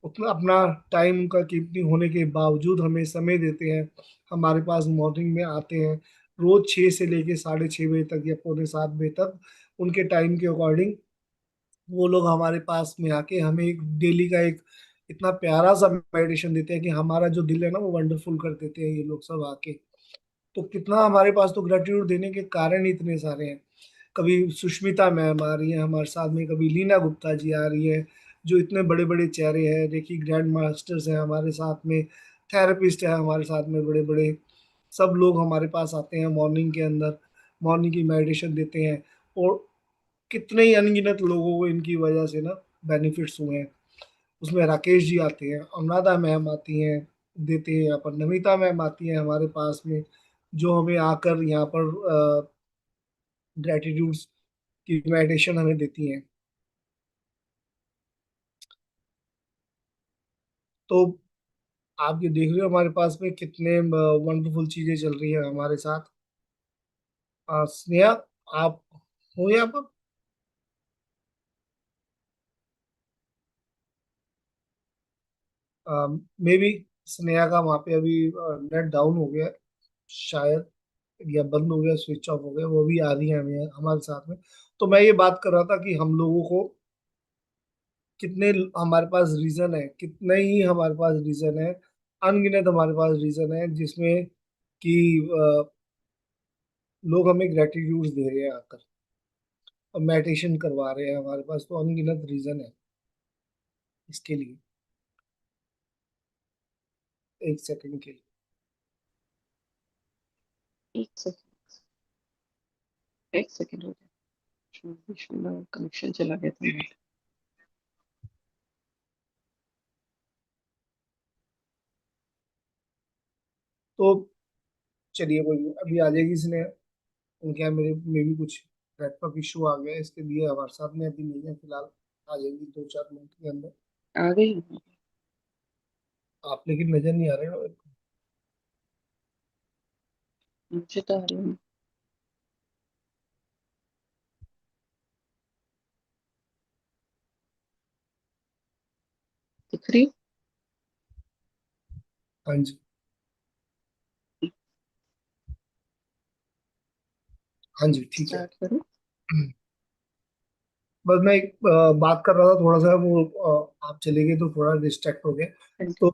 उतना अपना टाइम उनका कीमती होने के बावजूद हमें समय देते हैं, हमारे पास मॉर्निंग में आते हैं, रोज 6 से लेके 6:30 बजे तक या पौने 7 बजे तक उनके टाइम के अकॉर्डिंग वो लोग हमारे पास में आके हमें एक डेली का एक इतना प्यारा सा मेडिटेशन देते हैं कि हमारा जो दिल है ना वो वंडरफुल कर देते हैं ये लोग सब आके। तो कितना हमारे पास तो ग्रेटिट्यूड देने के कारण ही इतने सारे हैं। कभी सुष्मिता मैम आ रही है हमारे साथ में, कभी लीना गुप्ता जी आ रही है, जो इतने बड़े बड़े चेहरे हैं, देखिए ग्रैंड मास्टर्स हैं हमारे साथ में, थेरेपिस्ट है हमारे साथ में बड़े बड़े, सब लोग हमारे पास आते हैं मॉर्निंग के अंदर, मॉर्निंग की मेडिटेशन देते हैं। और कितने ही अनगिनत लोगों को इनकी वजह से ना बेनिफिट्स हुए हैं। उसमें राकेश जी आते हैं, अनुराधा मैम आती हैं, देते हैं यहाँ पर, नमिता मैम आती हैं हमारे पास में, जो हमें आकर यहाँ पर ग्रेटिट्यूड की मेडिटेशन हमें देती हैं। तो आप ये देख रहे हो हमारे पास में कितने वंडरफुल चीजें चल रही है हमारे साथ। स्नेहा, आप हो यहाँ पर? मे बी स्नेहा का वहाँ पे अभी नेट डाउन हो गया है, शायद, या बंद हो गया, स्विच ऑफ हो गया, वो भी आ रही है हमें हमारे साथ में। तो मैं ये बात कर रहा था कि हम लोगों को कितने हमारे पास रीजन है, कितने ही हमारे पास रीजन है, अनगिनत हमारे पास रीजन है जिसमें कि लोग हमें ग्रेटिट्यूड दे रहे हैं आकर और मेडिटेशन करवा रहे हैं, हमारे पास तो अनगिनत रीजन है इसके लिए। एक सेकंड के लिए। एक सेकंड, एक सेकंड हो गया, बीच में कनेक्शन चला गया था मेरा। तो चलिए कोई नहीं, अभी आ जाएगी इसने, उनके यहाँ मेरे में भी कुछ नेटवर्क इशू आ गया है, इसके लिए हमारे साथ में अभी नहीं है फिलहाल। आ जाएगी 2-4 मिनट के अंदर। आ गई। आप लेकिन नजर नहीं आ रहे हो। मुझे तो आ रही है। दिख रही। हाँ जी। हाँ जी ठीक है। स्टार्ट करो। बस मैं एक बात कर रहा था थोड़ा सा, वो आप चले गए तो थोड़ा डिस्ट्रैक्ट हो गए। तो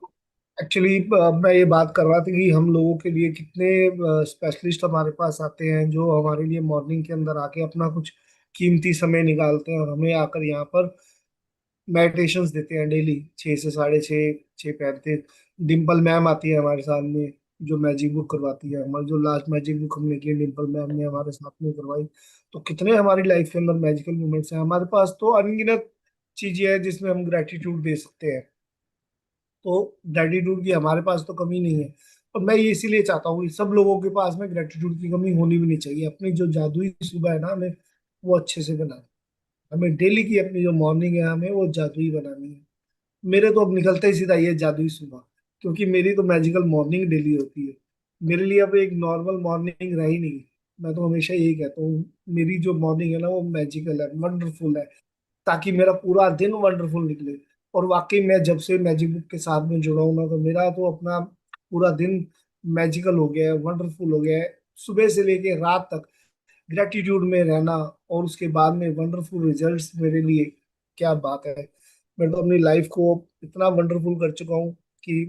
एक्चुअली मैं ये बात कर रहा था कि हम लोगों के लिए कितने स्पेशलिस्ट हमारे पास आते हैं, जो हमारे लिए मॉर्निंग के अंदर आके अपना कुछ कीमती समय निकालते हैं और हमें आकर यहाँ पर मेडिटेशंस देते हैं डेली 6 से 6:30, 6:35। डिम्पल मैम आती है हमारे सामने, जो मैजिक बुक करवाती है, हमारी जो लास्ट मैजिक बुक हमने की डिम्पल मैम ने हमारे साथ में करवाई। तो कितने हमारी लाइफ के अंदर मैजिकल मोमेंट्स हैं हमारे पास, तो अनगिनत चीजें हैं जिसमें हम ग्रेटिट्यूड दे सकते हैं। तो ग्रेटिट्यूड की हमारे पास तो कमी नहीं है। और मैं ये इसीलिए चाहता हूँ कि सब लोगों के पास में ग्रेटिट्यूड की कमी होनी भी नहीं चाहिए, अपनी जो जादुई सुबह है ना हमें वो अच्छे से बनाए। हमें डेली की अपनी जो मॉर्निंग है हमें वो जादुई बनानी है। मेरे तो अब निकलते ही सीधा ये जादुई सुबह, क्योंकि मेरी तो मैजिकल मॉर्निंग डेली होती है। मेरे लिए अब एक नॉर्मल मॉर्निंग रही नहीं। मैं तो हमेशा यही कहता हूँ, मेरी जो मॉर्निंग है ना वो मैजिकल है, वंडरफुल है, ताकि मेरा पूरा दिन वंडरफुल निकले। और वाकई मैं जब से मैजिक बुक के साथ में जुड़ा हूं ना, तो मेरा तो अपना पूरा दिन मैजिकल हो गया है, वंडरफुल हो गया है। सुबह से लेके रात तक ग्रेटिट्यूड में रहना, और उसके बाद में वंडरफुल रिजल्ट्स मेरे लिए, क्या बात है। मैं तो अपनी लाइफ को इतना वंडरफुल कर चुका हूँ कि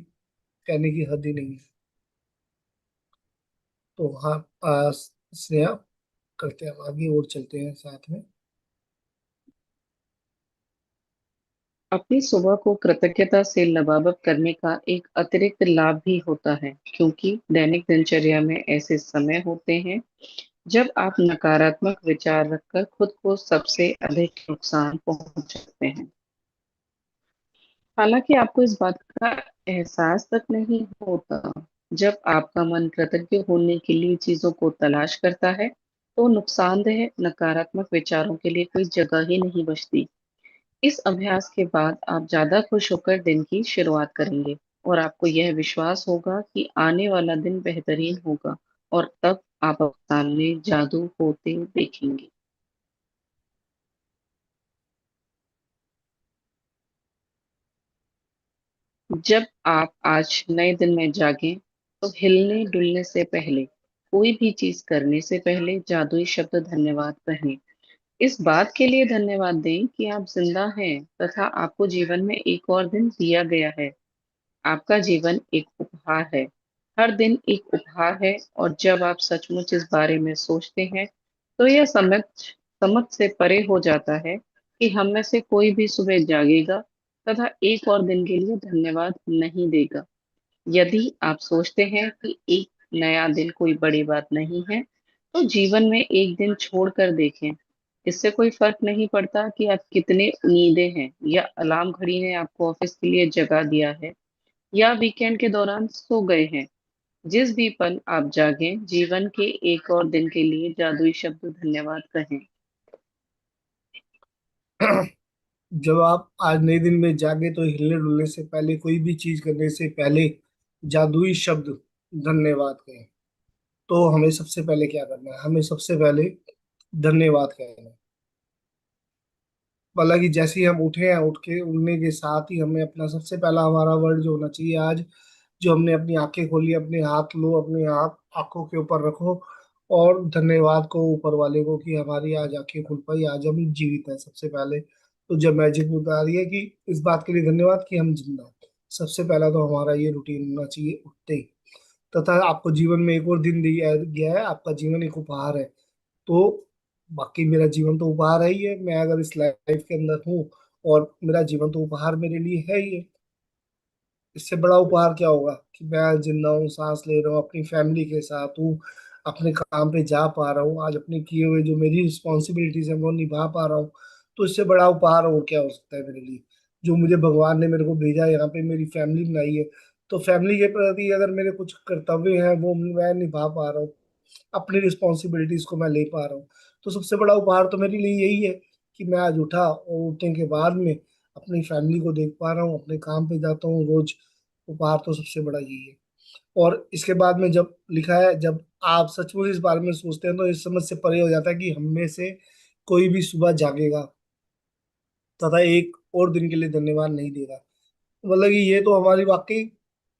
कहने की हद ही नहीं है। तो हाँ, स्नेहा, करते हैं हम आगे और चलते हैं साथ में। अपनी सुबह को कृतज्ञता से लबाबत करने का एक अतिरिक्त लाभ भी होता है, क्योंकि दैनिक दिनचर्या में ऐसे समय होते हैं जब आप नकारात्मक विचार रखकर खुद को सबसे अधिक नुकसान पहुंचाते हैं। हालांकि आपको इस बात का एहसास तक नहीं होता। जब आपका मन कृतज्ञ होने के लिए चीजों को तलाश करता है, तो नुकसानदेह नकारात्मक विचारों के लिए कोई जगह ही नहीं बचती। इस अभ्यास के बाद आप ज्यादा खुश होकर दिन की शुरुआत करेंगे, और आपको यह विश्वास होगा कि आने वाला दिन बेहतरीन होगा, और तब आप अपने सामने जादू होते देखेंगे। जब आप आज नए दिन में जागें, तो हिलने डुलने से पहले, कोई भी चीज करने से पहले जादुई शब्द धन्यवाद कहें। इस बात के लिए धन्यवाद दें कि आप जिंदा हैं तथा आपको जीवन में एक और दिन दिया गया है। आपका जीवन एक उपहार है। हर दिन एक उपहार है, और जब आप सचमुच इस बारे में सोचते हैं, तो यह समझ से परे हो जाता है कि हम में से कोई भी सुबह जागेगा तथा एक और दिन के लिए धन्यवाद नहीं देगा। यदि आप सोचते हैं कि एक नया दिन कोई बड़ी बात नहीं है, तो जीवन में एक दिन छोड़ कर देखें। इससे कोई फर्क नहीं पड़ता कि आप कितने उम्मीदें हैं, या अलार्म घड़ी ने आपको ऑफिस के लिए जगा दिया है, या वीकेंड के दौरान सो गए हैं। जिस भी पल आप जागें, जीवन के एक और दिन के लिए जादुई शब्द धन्यवाद कहें। जब आप आज नए दिन में जागे तो हिलने डुलने से पहले, कोई भी चीज करने से पहले जादुई शब्द धन्यवाद कहें। तो हमें सबसे पहले क्या करना है? हमें सबसे पहले धन्यवाद कहना है। हालांकि जैसे ही हम उठे हैं, उठ के उठने के साथ ही हमें अपना सबसे पहला हमारा वर्ड जो होना चाहिए आज, जो हमने अपनी आंखें खोली, अपने हाथ लो, अपने हाथ आंखों के ऊपर रखो, और धन्यवाद को ऊपर वाले को कि हमारी आज आंखें खुल पाई, आज हम जीवित हैं सबसे पहले। तो जब मैजिक बता रही है कि इस बात के लिए धन्यवाद कि हम जिंदा हैं, सबसे पहला तो हमारा ये रूटीन होना चाहिए उठते ही। तथा आपको जीवन में एक और दिन दिया गया है, आपका जीवन एक उपहार है। तो बाकी मेरा जीवन तो उपहार है ही है, मैं अगर इस लाइफ के अंदर हूँ, और मेरा जीवन तो उपहार मेरे लिए है ही है। इससे बड़ा उपहार क्या होगा कि मैं जिंदा हूँ, सांस ले रहा हूँ, अपनी फैमिली के साथ हूँ, अपने काम पे जा पा रहा हूँ, आज अपने किए हुए जो मेरी रिस्पॉन्सिबिलिटीज है वो निभा पा रहा हूँ। तो इससे बड़ा उपहार और क्या हो सकता है मेरे लिए? जो मुझे भगवान ने मेरे को भेजा है यहाँ पे, मेरी फैमिली बनाई है, तो फैमिली के प्रति अगर मेरे कुछ कर्तव्य हैं वो मैं निभा पा रहा हूँ, अपनी रिस्पॉन्सिबिलिटीज को मैं ले पा रहा हूँ, तो सबसे बड़ा उपहार तो मेरे लिए यही है कि मैं आज उठा, और उठने के बाद में अपनी फैमिली को देख पा रहा हूँ, अपने काम पे जाता हूँ रोज। उपहार तो सबसे बड़ा यही है। और इसके बाद में जब लिखा है, जब आप सचमुच इस बारे में सोचते हैं, तो इस समझ से परे हो जाता है कि हम में से कोई भी सुबह जागेगा तथा एक और दिन के लिए धन्यवाद नहीं देगा। मतलब कि ये तो हमारी वाकई,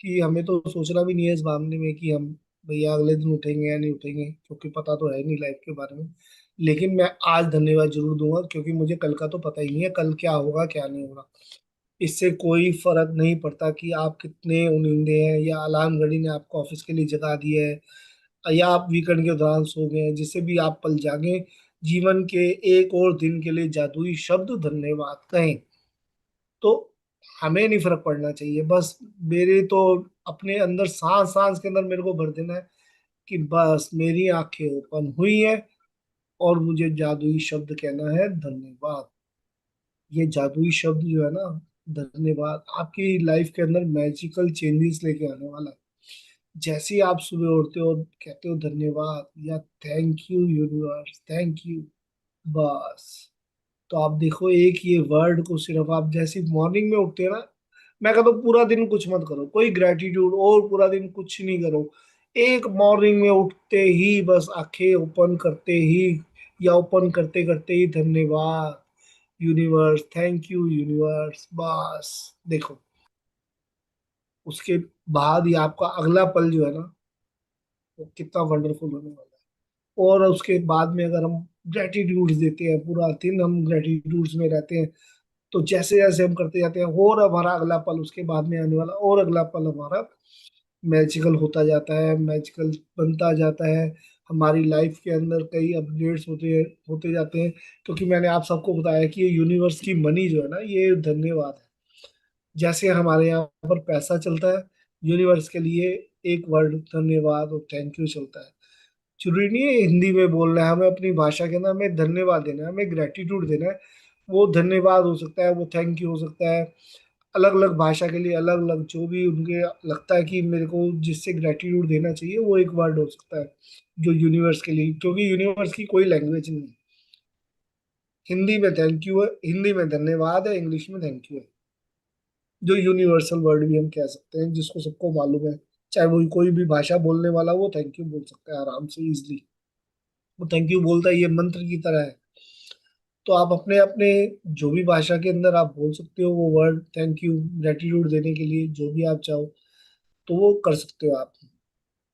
कि हमें तो सोचना भी नहीं है इस मामले में कि हम भैया अगले दिन उठेंगे या नहीं उठेंगे, क्योंकि पता तो है नहीं लाइफ के बारे में। लेकिन मैं आज धन्यवाद जरूर दूंगा, क्योंकि मुझे कल का तो पता ही नहीं है, कल क्या होगा क्या नहीं होगा। इससे कोई फर्क नहीं पड़ता कि आप कितने उनिंदे हैं, या अलार्म घड़ी ने आपको ऑफिस के लिए जगा दिया है, या आप वीकेंड के दौरान सो गए हैं, जिससे भी आप पल जागे, जीवन के एक और दिन के लिए जादुई शब्द धन्यवाद कहें। तो हमें नहीं फर्क पड़ना चाहिए, बस मेरे तो अपने अंदर सांस सांस के अंदर मेरे को भर देना है कि बस मेरी आंखें ओपन हुई हैं, और मुझे जादुई शब्द कहना है धन्यवाद। ये जादुई शब्द जो है ना, धन्यवाद, आपकी लाइफ के अंदर मैजिकल चेंजेस लेके आने वाला है। जैसे ही आप सुबह उठते हो, कहते हो धन्यवाद या thank you universe, thank you, बस, तो आप देखो, एक ये वर्ड को सिर्फ आप जैसे मॉर्निंग में उठते हैं ना, मैं कहता हूँ पूरा दिन कुछ मत करो, कोई ग्रेटिट्यूड और पूरा दिन कुछ नहीं करो। एक मॉर्निंग में उठते ही बस आंखें ओपन करते ही या ओपन करते करते ही धन्यवाद यूनिवर्स, थैंक यू यूनिवर्स, बस देखो, उसके बाद ही आपका अगला पल जो है ना, वो कितना वंडरफुल होने वाला है। और उसके बाद में अगर हम ग्रेटिट्यूड देते हैं, पूरा दिन हम ग्रेटिट्यूड्स में रहते हैं, तो जैसे जैसे हम करते जाते हैं और हमारा अगला पल, उसके बाद में आने वाला और अगला पल हमारा मैजिकल होता जाता है, मैजिकल बनता जाता है। हमारी लाइफ के अंदर कई अपडेट्स होते होते जाते हैं, क्योंकि मैंने आप सबको बताया कि ये यूनिवर्स की मनी जो है ना, ये धन्यवाद है। जैसे हमारे यहाँ पर पैसा चलता है, यूनिवर्स के लिए एक वर्ड धन्यवाद और थैंक यू चलता है। जरूरी नहीं है हिंदी में बोलना है, हमें अपनी भाषा के अंदर हमें धन्यवाद देना है, हमें ग्रेटिट्यूड देना है। वो धन्यवाद हो सकता है, वो थैंक यू हो सकता है। अलग अलग भाषा के लिए अलग अलग जो भी उनके लगता है कि मेरे को जिससे ग्रेटिट्यूड देना चाहिए, वो एक वर्ड हो सकता है जो यूनिवर्स के लिए, क्योंकि यूनिवर्स की कोई लैंग्वेज नहीं है। हिंदी में थैंक यू है, हिंदी में धन्यवाद है, इंग्लिश में थैंक यू है, जो यूनिवर्सल वर्ड भी हम कह सकते हैं, जिसको सबको मालूम है। चाहे वो कोई भी भाषा बोलने वाला, वो थैंक यू बोल सकता है आराम से, इजली। वो थैंक यू बोलता है, ये मंत्र की तरह है। तो आप अपने अपने जो भी भाषा के अंदर आप बोल सकते हो वो वर्ड थैंक यू, ग्रेटिट्यूड देने के लिए जो भी आप चाहो, तो वो कर सकते हो आप।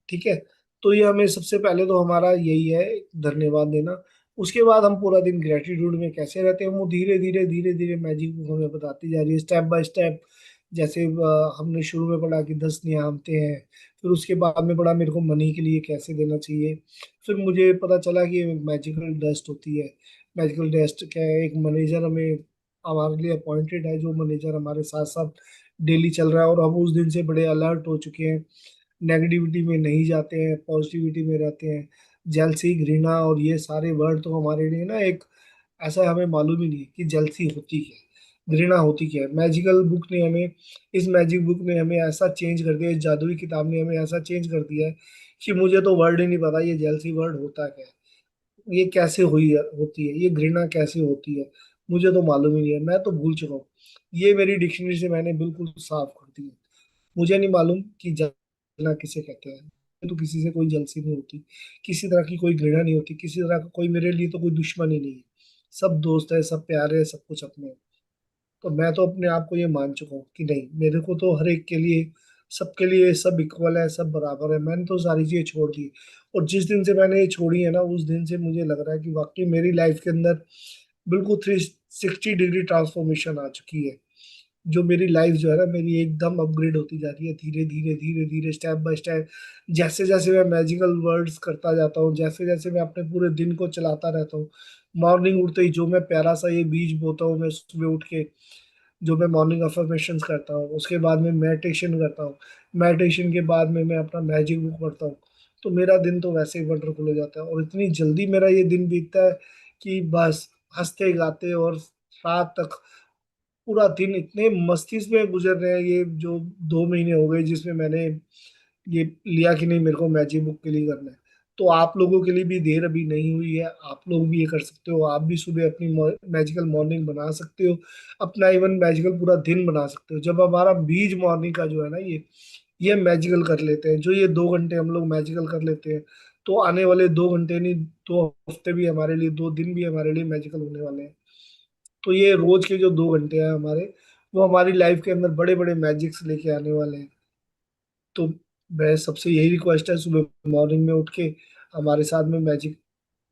ठीक है। तो ये हमें सबसे पहले तो हमारा यही है, धन्यवाद देना। उसके बाद हम पूरा दिन ग्रेटिट्यूड में कैसे रहते हैं, वो धीरे धीरे धीरे धीरे मैजिक बुक हमें बताती जा रही है, स्टेप बाय स्टेप। जैसे हमने शुरू में पढ़ा कि 10 नियामतें हैं, फिर उसके बाद में पढ़ा मेरे को मनी के लिए कैसे देना चाहिए। फिर मुझे पता चला कि मैजिकल डस्ट होती है। मैजिकल डस्ट क्या है, एक मैनेजर हमें हमारे लिए अपॉइंटेड है, जो मैनेजर हमारे साथ साथ डेली चल रहा है, और हम उस दिन से बड़े अलर्ट हो चुके हैं। नेगेटिविटी में नहीं जाते हैं, पॉजिटिविटी में रहते हैं। जेलसी, घृणा और ये सारे वर्ड तो हमारे लिए ना एक ऐसा हमें मालूम ही नहीं है कि जेलसी होती क्या है, घृणा होती क्या है। मैजिकल बुक ने हमें, इस मैजिक बुक ने हमें ऐसा चेंज कर दिया, इस जादुई किताब ने हमें ऐसा चेंज कर दिया है कि मुझे तो वर्ड ही नहीं पता ये जेलसी वर्ड होता क्या है, ये कैसे हुई है, होती है, ये घृणा कैसे होती है, मुझे तो मालूम ही नहीं है, मैं तो भूल चुका हूँ। ये मेरी डिक्शनरी से मैंने बिल्कुल साफ कर दी है। मुझे नहीं मालूम कि जलना किसे कहते हैं। तो किसी से कोई जलसी नहीं होती, किसी तरह की कोई घृणा नहीं होती, किसी तरह का कोई मेरे लिए तो कोई दुश्मन ही नहीं है। सब दोस्त है, सब प्यारे है, सब कुछ अपने हैं। तो मैं तो अपने आप को ये मान चुका हूँ कि नहीं, मेरे को तो हर एक के लिए, सबके लिए सब इक्वल है, सब बराबर है। मैंने तो सारी चीजें छोड़ दी। और जिस दिन से मैंने ये छोड़ी है ना, उस दिन से मुझे लग रहा है कि वाकई मेरी लाइफ के अंदर बिल्कुल 360 डिग्री ट्रांसफॉर्मेशन आ चुकी है। जो मेरी लाइफ जो है ना, मेरी एकदम अपग्रेड होती जा रही है, धीरे धीरे धीरे धीरे, स्टेप बाय स्टेप। जैसे जैसे मैं मैजिकल वर्ड्स करता जाता हूँ, जैसे जैसे मैं अपने पूरे दिन को चलाता रहता हूँ, मॉर्निंग उठते ही जो मैं प्यारा सा ये बीज बोता हूँ, मैं सुबह उठ के जो मैं मॉर्निंग अफर्मेशंस करता हूँ, उसके बाद में मेडिटेशन करता हूँ, मेडिटेशन के बाद में मैं अपना मैजिक बुक पढ़ता हूँ, तो मेरा दिन तो वैसे ही वंडरफुल हो जाता है। और इतनी जल्दी मेरा ये दिन बीतता है कि बस हंसते गाते और रात तक, पूरा दिन इतने मस्ती में गुजर रहे हैं। ये जो 2 महीने हो गए जिसमें मैंने ये लिया कि नहीं, मेरे को मैजिक बुक के लिए करना है, तो आप लोगों के लिए भी देर अभी नहीं हुई है, आप लोग भी ये कर सकते हो। आप भी सुबह अपनी मैजिकल मॉर्निंग बना सकते हो, अपना इवन मैजिकल पूरा दिन बना सकते हो। जब हमारा बीज मॉर्निंग का जो है ना, ये मैजिकल कर लेते हैं, जो ये 2 घंटे हम लोग मैजिकल कर लेते हैं, तो आने वाले 2 घंटे नहीं, 2 हफ्ते भी हमारे लिए, 2 दिन भी हमारे लिए मैजिकल होने वाले हैं। तो ये रोज के जो 2 घंटे हैं हमारे, वो हमारी लाइफ के अंदर बड़े बड़े मैजिक्स लेके आने वाले हैं। तो मैं सबसे यही रिक्वेस्ट है, सुबह मॉर्निंग में उठ के हमारे साथ में मैजिक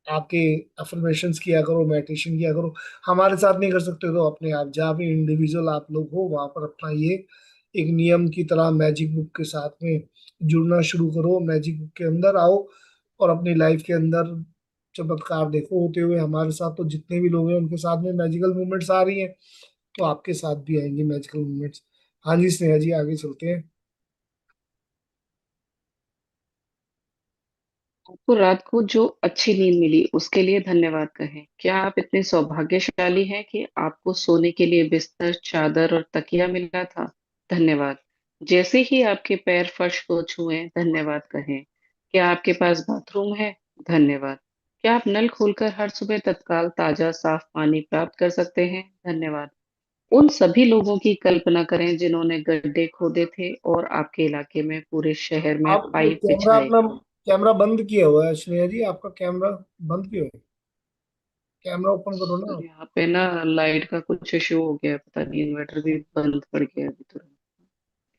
आके अफर्मेशंस किया करो, मेडिटेशन किया करो। हमारे साथ नहीं कर सकते तो अपने आप जहाँ भी इंडिविजुअल आप लोग हो वहां पर अपना ये एक नियम की तरह मैजिक बुक के साथ में जुड़ना शुरू करो, मैजिक बुक के अंदर आओ और अपनी लाइफ के अंदर चमत्कार देखो होते हुए। हमारे साथ तो जितने भी लोग हैं उनके साथ में मैजिकल मूवमेंट्स आ रही हैं, तो आपके साथ भी आएंगे मैजिकल मूवमेंट्स। हाँ जी स्नेहा जी, आगे चलते हैं। आपको रात को जो अच्छी नींद मिली उसके लिए धन्यवाद कहें। क्या आप इतने सौभाग्यशाली हैं कि आपको सोने के लिए बिस्तर, चादर और तकिया मिला था? धन्यवाद। जैसे ही आपके पैर फर्श को छुएं, धन्यवाद कहें। क्या आपके पास बाथरूम है? धन्यवाद। क्या आप नल खोलकर हर सुबह तत्काल ताजा साफ पानी प्राप्त कर सकते हैं? धन्यवाद। उन सभी लोगों की कल्पना करें जिन्होंने गड्ढे खोदे थे और आपके इलाके में पूरे शहर में आप पाइप कैमरा बिछाए। अपना कैमरा बंद किया हुआ है स्नेहा जी, आपका कैमरा बंद क्यों है? कैमरा ओपन करो ना सर आप। यहाँ पे ना लाइट का कुछ इशू हो गया है, पता नहीं इन्वर्टर भी बंद पड़ गया अभी तुरंत,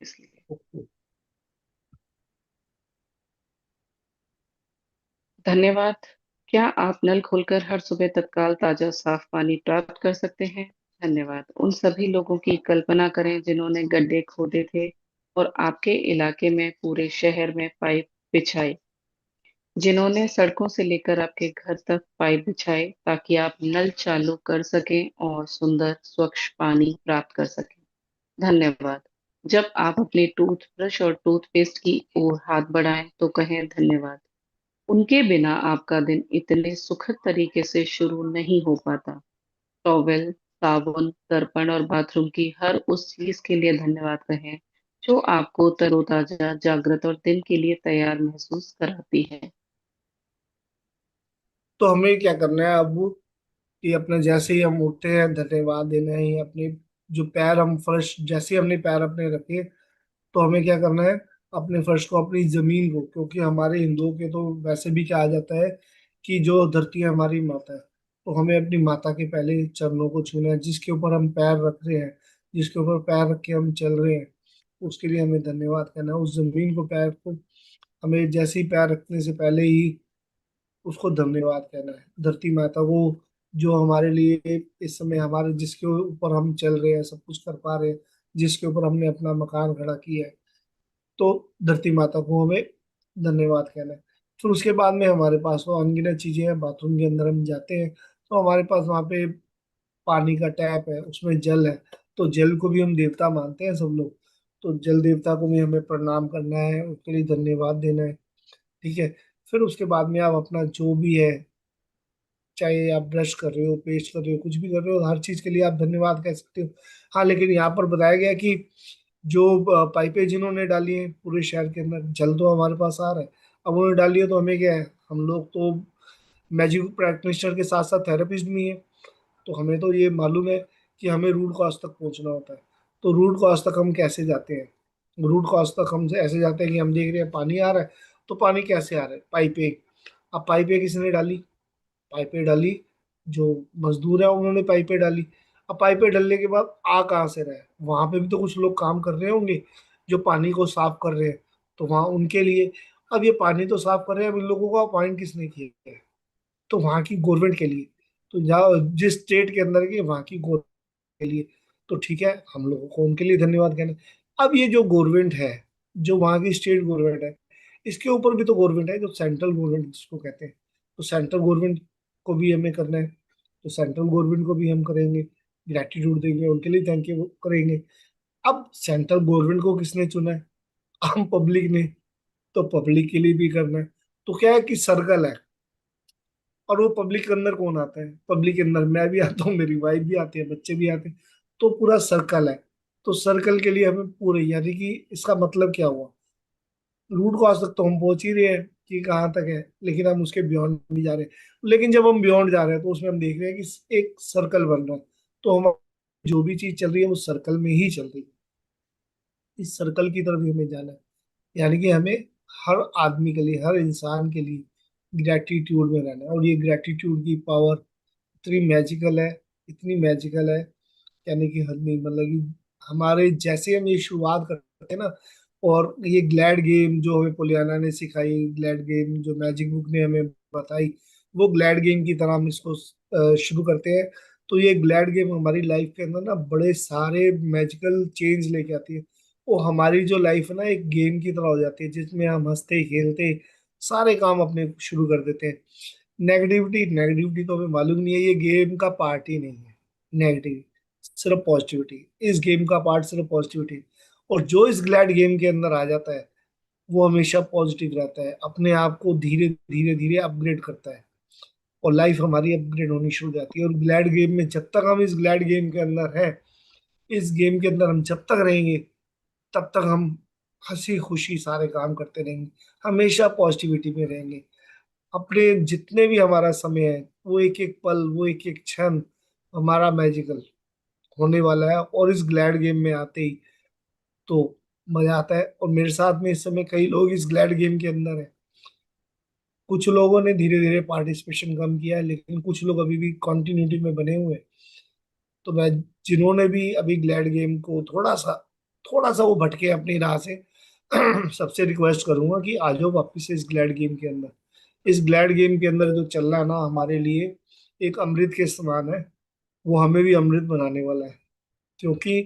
इसलिए। ओके। धन्यवाद। क्या आप नल खोलकर हर सुबह तत्काल ताजा साफ पानी प्राप्त कर सकते हैं? धन्यवाद। उन सभी लोगों की कल्पना करें जिन्होंने गड्ढे खोदे थे और आपके इलाके में पूरे शहर में पाइप बिछाए, जिन्होंने सड़कों से लेकर आपके घर तक पाइप बिछाए ताकि आप नल चालू कर सकें और सुंदर स्वच्छ पानी प्राप्त कर सकें। धन्यवाद। जब आप अपने टूथब्रश और टूथपेस्ट की ओर हाथ बढ़ाएं तो कहें धन्यवाद। उनके बिना आपका दिन इतने सुखद तरीके से शुरू नहीं हो पाता। टॉवेल, साबुन, दर्पण और बाथरूम की हर उस चीज के लिए धन्यवाद कहें जो आपको तरोताजा, जागृत और दिन के लिए तैयार महसूस कराती है। तो हमें क्या करना है अब, कि अपने जैसे ही हम उठते हैं धन्यवाद देना है। अपने जो पैर हम फर्श, जैसे ही हमने पैर अपने रखे, तो हमें क्या करना है, अपने फर्श को, अपनी जमीन को, क्योंकि हमारे हिंदुओं के तो वैसे भी कहा जाता है कि जो धरती है हमारी माता है। तो हमें अपनी माता के पहले चरणों को छूना है, जिसके ऊपर हम पैर रख रहे हैं, जिसके ऊपर पैर रख के हम चल रहे हैं, उसके लिए हमें धन्यवाद करना है। उस जमीन को, पैर को हमें जैसे ही पैर रखने से पहले ही उसको धन्यवाद कहना है। धरती माता को, जो हमारे लिए इस समय, हमारे जिसके ऊपर हम चल रहे हैं, सब कुछ कर पा रहे हैं, जिसके ऊपर हमने अपना मकान खड़ा किया है, तो धरती माता को हमें धन्यवाद कहना है। फिर उसके बाद में हमारे पास वो अनगिनत चीजें हैं। बाथरूम के अंदर हम जाते हैं तो हमारे पास वहाँ पे पानी का टैप है, उसमें जल है। तो जल को भी हम देवता मानते हैं सब लोग। तो जल देवता को भी हमें प्रणाम करना है, उसके लिए धन्यवाद देना है। ठीक है। फिर उसके बाद में आप अपना जो भी है, चाहे आप ब्रश कर रहे हो, पेस्ट कर रहे हो, कुछ भी कर रहे हो, हर चीज के लिए आप धन्यवाद कह सकते हो। हाँ, लेकिन यहाँ पर बताया गया कि जो पाइपें जिन्होंने डाली हैं पूरे शहर के अंदर, जल तो हमारे पास आ रहा है। अब उन्होंने डाली है तो हमें क्या है, हम लोग तो मैजिक प्रैक्टिशनर के साथ साथ थेरेपिस्ट भी हैं। तो हमें तो ये मालूम है कि हमें रूट कॉज तक पहुंचना होता है। तो रूट कॉज तक हम कैसे जाते हैं? रूट कॉज तक हम ऐसे जाते हैं कि हम देख रहे हैं पानी आ रहा है, तो पानी कैसे आ रहा है? पाइपें। अब पाइपें किसने डाली? पाइपें डाली जो मजदूर है उन्होंने पाइपें डाली। अब पाइपें डालने के बाद आ कहाँ से रहा है? वहां पे भी तो कुछ लोग काम कर रहे होंगे जो पानी को साफ कर रहे हैं। तो वहां उनके लिए, अब ये पानी तो साफ कर रहे हैं, अब इन लोगों को अपॉइंट किसने किया है? तो वहां की गवर्नमेंट के लिए। तो जहाँ जिस स्टेट के अंदर की, वहां की गवर्नमेंट के लिए। तो ठीक है, हम लोगों को उनके लिए धन्यवाद कहना है। अब ये जो गवर्नमेंट है, जो वहाँ की स्टेट गवर्नमेंट है, इसके ऊपर भी तो गवर्नमेंट है, जो सेंट्रल गवर्नमेंट जिसको कहते हैं। तो सेंट्रल गवर्नमेंट को भी हमें करना है। तो सेंट्रल गवर्नमेंट को भी हम करेंगे, ग्रेटिट्यूड देंगे, उनके लिए थैंक यू करेंगे। अब सेंट्रल गवर्नमेंट को किसने चुना है? हम पब्लिक ने। तो पब्लिक के लिए भी करना है। तो क्या है कि सर्कल है। और वो पब्लिक के अंदर कौन आता है? पब्लिक के अंदर मैं भी आता हूँ, मेरी वाइफ भी आती है, बच्चे भी आते हैं। तो पूरा सर्कल है। तो सर्कल के लिए हमें पूरे, यानी कि इसका मतलब क्या हुआ, रूट कॉज तक तो हम पहुंच ही रहे हैं कि कहाँ तक है, लेकिन हम उसके बियॉन्ड नहीं जा रहे। लेकिन जब हम बियॉन्ड जा रहे हैं तो उसमें हम देख रहे हैं कि एक सर्कल बन रहा है। तो हम, जो भी चीज चल रही है वो सर्कल में ही चल रही है। इस सर्कल की तरफ ही हमें जाना है। यानी कि हमें हर आदमी के लिए, हर इंसान के लिए ग्रेटिट्यूड में रहना है। और ये ग्रेटिट्यूड की पावर इतनी मैजिकल है, इतनी मैजिकल है, यानी कि हद नहीं। मतलब कि हमारे जैसे हम ये शुरुआत करते हैं ना, और ये ग्लैड गेम जो हमें पोलियाना ने सिखाई, ग्लैड गेम जो मैजिक बुक ने हमें बताई, वो ग्लैड गेम की तरह हम इसको शुरू करते हैं। तो ये ग्लैड गेम हमारी लाइफ के अंदर ना बड़े सारे मैजिकल चेंज लेके आती है। वो हमारी जो लाइफ है ना, एक गेम की तरह हो जाती है, जिसमें हम हंसते खेलते सारे काम अपने शुरू कर देते हैं। नेगेटिविटी, नेगेटिविटी तो हमें मालूम नहीं है, ये गेम का पार्ट ही नहीं है नेगेटिव, सिर्फ पॉजिटिविटी। इस गेम का पार्ट सिर्फ पॉजिटिविटी। और जो इस ग्लैड गेम के अंदर आ जाता है, वो हमेशा पॉजिटिव रहता है, अपने आप को धीरे धीरे धीरे अपग्रेड करता है, और लाइफ हमारी अपग्रेड होनी शुरू हो जाती है। और ग्लैड गेम में जब तक हम इस ग्लैड गेम के अंदर है, इस गेम के अंदर हम जब तक रहेंगे, तब तक हम हंसी खुशी सारे काम करते रहेंगे, हमेशा पॉजिटिविटी में रहेंगे। अपने जितने भी हमारा समय है, वो एक एक पल, वो एक एक क्षण हमारा मैजिकल होने वाला है। और इस ग्लैड गेम में आते ही तो मजा आता है। और मेरे साथ में इस समय कई लोग इस ग्लैड गेम के अंदर है। कुछ लोगों ने धीरे धीरे पार्टिसिपेशन कम किया है, लेकिन कुछ लोग अभी भी कंटिन्यूटी में बने हुए हैं। तो मैं, जिन्होंने भी अभी ग्लैड गेम को थोड़ा सा वो भटके अपनी राह से, सबसे रिक्वेस्ट करूंगा कि आ जाओ वापिस से इस ग्लैड गेम के अंदर। इस ग्लैड गेम के अंदर जो चल रहा है ना, हमारे लिए एक अमृत के समान है। वो हमें भी अमृत बनाने वाला है। क्योंकि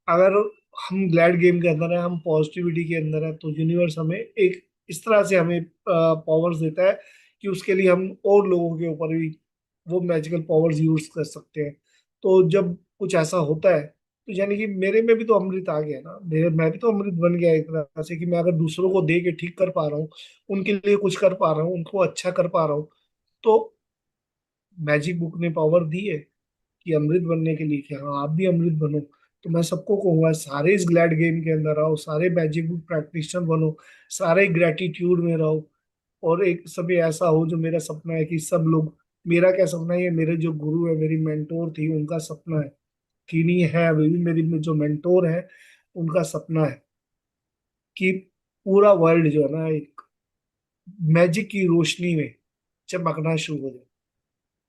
अगर हम ग्लैड गेम के अंदर है, हम पॉजिटिविटी के अंदर है, तो यूनिवर्स हमें एक इस तरह से हमें पावर्स देता है कि उसके लिए हम और लोगों के ऊपर भी वो मैजिकल पावर्स यूज कर सकते हैं। तो जब कुछ ऐसा होता है, तो यानी कि मेरे में भी तो अमृत आ गया ना, मैं भी तो अमृत बन गया एक तरह से, कि मैं अगर दूसरों को दे के ठीक कर पा रहा हूँ, उनके लिए कुछ कर पा रहा हूँ, उनको अच्छा कर पा रहा हूँ, तो मैजिक बुक ने पावर दी है कि अमृत बनने के लिए, कि हाँ आप भी अमृत बनो। तो मैं सबको कहूंगा, सारे इस ग्लैड गेम के अंदर आओ, सारे मैजिक बुक प्रैक्टिशनर बनो, सारे ग्रेटिट्यूड में रहो। और एक समय ऐसा हो, जो मेरा सपना है कि सब लोग, मेरा क्या सपना है, ये मेरे जो गुरु है, मेरी मेंटोर थी, उनका सपना है कि नहीं है, अभी भी मेरी जो मेंटोर है उनका सपना है कि पूरा वर्ल्ड जो है ना, एक मैजिक की रोशनी में चमकना शुरू हो जाए।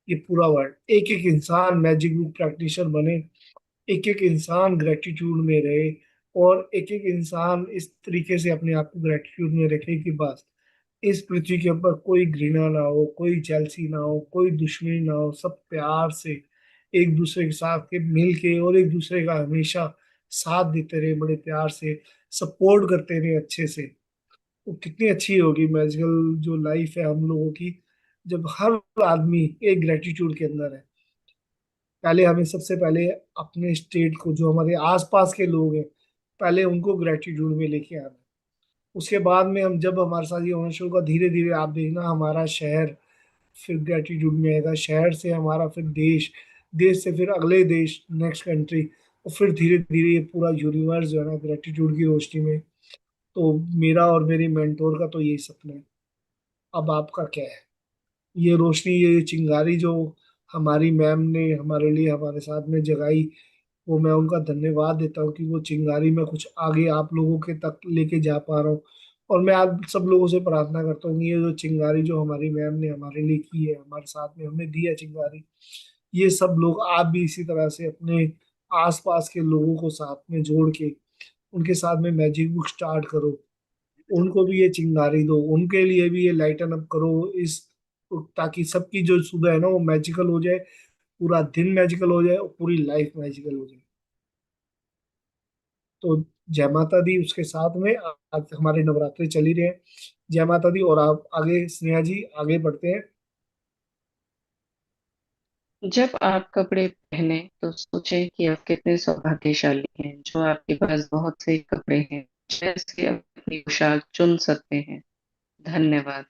ये पूरा वर्ल्ड, एक एक इंसान मैजिक बुक प्रैक्टिशनर बने, एक एक इंसान ग्रेटिट्यूड में रहे, और एक एक इंसान इस तरीके से अपने आप को ग्रेटिट्यूड में रखे कि बस इस पृथ्वी के ऊपर कोई घृणा ना हो, कोई जेलसी ना हो, कोई दुश्मनी ना हो, सब प्यार से एक दूसरे के साथ के मिल के, और एक दूसरे का हमेशा साथ देते रहे, बड़े प्यार से सपोर्ट करते रहे अच्छे से। वो कितनी अच्छी होगी मैजिकल जो लाइफ है हम लोगों की, जब हर आदमी एक ग्रेटिट्यूड के अंदर है। पहले हमें सबसे पहले अपने स्टेट को, जो हमारे आसपास के लोग हैं, पहले उनको ग्रेटिट्यूड में लेके आना है। उसके बाद में हम, जब हमारे साथ ये होना शुरू होगा, धीरे धीरे आप देखना हमारा शहर फिर ग्रेटिट्यूड में आएगा, शहर से हमारा फिर देश, देश से फिर अगले देश, नेक्स्ट कंट्री, और फिर धीरे धीरे ये पूरा यूनिवर्स जो है ना ग्रेटिट्यूड की रोशनी में। तो मेरा और मेरी मेंटोर का तो यही सपना है। अब आपका क्या है? ये रोशनी, ये चिंगारी जो हमारी मैम ने हमारे लिए हमारे साथ में जगाई, वो मैं उनका धन्यवाद देता हूँ कि वो चिंगारी में कुछ आगे आप लोगों के तक लेके जा पा रहा हूँ। और मैं आप सब लोगों से प्रार्थना करता हूँ कि ये जो चिंगारी जो हमारी मैम ने हमारे लिए की है, हमारे साथ में हमें दी है चिंगारी, ये सब लोग, आप भी इसी तरह से अपने आसपास के लोगों को साथ में जोड़ के उनके साथ में मैजिक बुक स्टार्ट करो, उनको भी ये चिंगारी दो, उनके लिए भी ये लाइटन अप करो इस, ताकि सबकी जो सुबह है ना वो मैजिकल हो जाए, पूरा दिन मैजिकल हो जाए, और पूरी लाइफ मैजिकल हो जाए। तो जय माता दी। उसके साथ में आज हमारे नवरात्रि चल ही रहे हैं। जय माता दी। और आप आगे, स्नेहा जी, आगे बढ़ते हैं। जब आप कपड़े पहने तो सोचें कि आप कितने सौभाग्यशाली हैं जो आपके पास बहुत से कपड़े हैं, जैसे आप अपनी पोशाक चुन सकते हैं। धन्यवाद।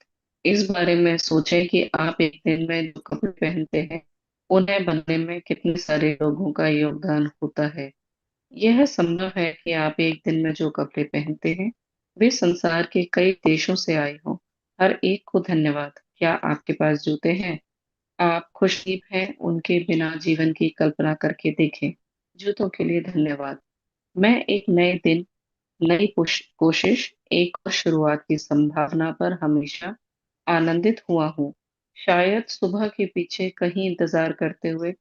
इस बारे में सोचें कि आप एक दिन में जो कपड़े पहनते हैं उन्हें बनने में कितने सारे लोगों का योगदान होता है। यह संभव है कि आप एक दिन में जो कपड़े पहनते हैं वे संसार के कई देशों से आए हों। हर एक को धन्यवाद। क्या आपके पास जूते हैं? आप खुशनसीब हैं। उनके बिना जीवन की कल्पना करके देखें। जूतों के लिए धन्यवाद। मैं एक नए दिन, नई कोशिश, एक और शुरुआत की संभावना पर हमेशा आनंदित हुआ हूँ। शायद सुबह के पीछे कहीं इंतजार करते हुए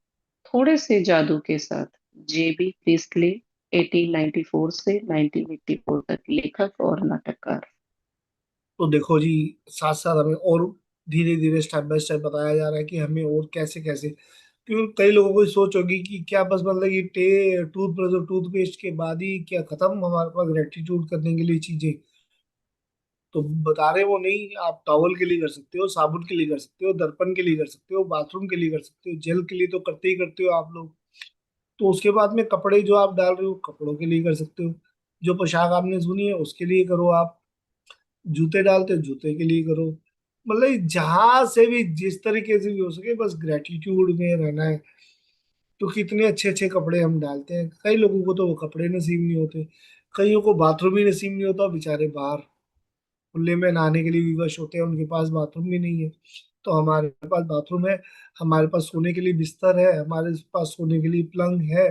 थोड़े से जादू के साथ। जेबी प्रीस्टले, 1894 से 1984 तक, लेखक और नाटककार। तो देखो जी, साथ साथ हमें और धीरे धीरे स्टेप बाय स्टेप बताया जा रहा है कि हमें और कैसे कैसे, क्योंकि कई लोगों को सोच होगी कि क्या बस मतलब कि टूथब्रश और टूथपेस्ट के बाद ही क्या खत्म हमारे पास ग्रेटिट्यूड करने के लिए चीजें? तो बता रहे वो नहीं, आप टॉवल के लिए कर सकते हो, साबुन के लिए कर सकते हो, दर्पण के लिए कर सकते हो, बाथरूम के लिए कर सकते हो, जल के लिए तो करते ही करते हो आप लोग। तो उसके बाद में कपड़े जो आप डाल रहे हो, कपड़ों के लिए कर सकते हो। जो पोशाक आपने सुनी है उसके लिए करो आप। जूते डालते हो, जूते के लिए करो। मतलब जहां से भी, जिस तरीके से भी हो सके, बस ग्रेटिट्यूड में रहना है। तो कितने अच्छे अच्छे कपड़े हम डालते हैं, कई लोगों को तो वो कपड़े नसीब नहीं होते, कईयों को बाथरूम ही नसीब नहीं होता, बेचारे बाहर खुले में नहाने के लिए विवश होते हैं, उनके पास बाथरूम भी नहीं है। तो हमारे पास बाथरूम है, हमारे पास सोने के लिए बिस्तर है, हमारे पास सोने के लिए पलंग है,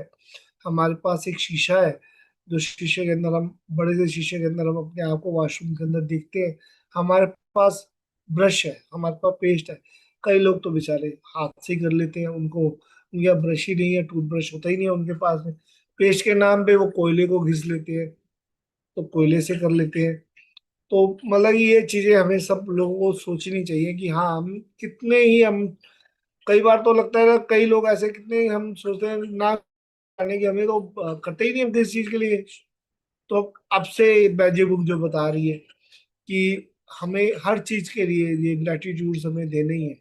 हमारे पास एक शीशा है, जो शीशे के अंदर हम, बड़े से शीशे के अंदर हम अपने आप को वॉशरूम के अंदर देखते हैं। हमारे पास ब्रश है, हमारे पास पेस्ट है। कई लोग तो बेचारे हाथ से ही कर लेते हैं, उनको उनके पास ब्रश ही नहीं है, टूथब्रश होता ही नहीं है उनके पास में। पेस्ट के नाम पे वो कोयले को घिस लेते हैं, तो कोयले से कर लेते हैं। तो मतलब ये चीजें हमें सब लोगों को सोचनी चाहिए कि हाँ, हम कितने ही हम, कई बार तो लगता है ना, कई लोग ऐसे कितने हम सोचते हैं ना करने की, हमें तो करते ही नहीं हम किसी चीज के लिए। तो अब से बैजे बुक जो बता रही है कि हमें हर चीज के लिए ये ग्रेटिट्यूड हमें देने ही है।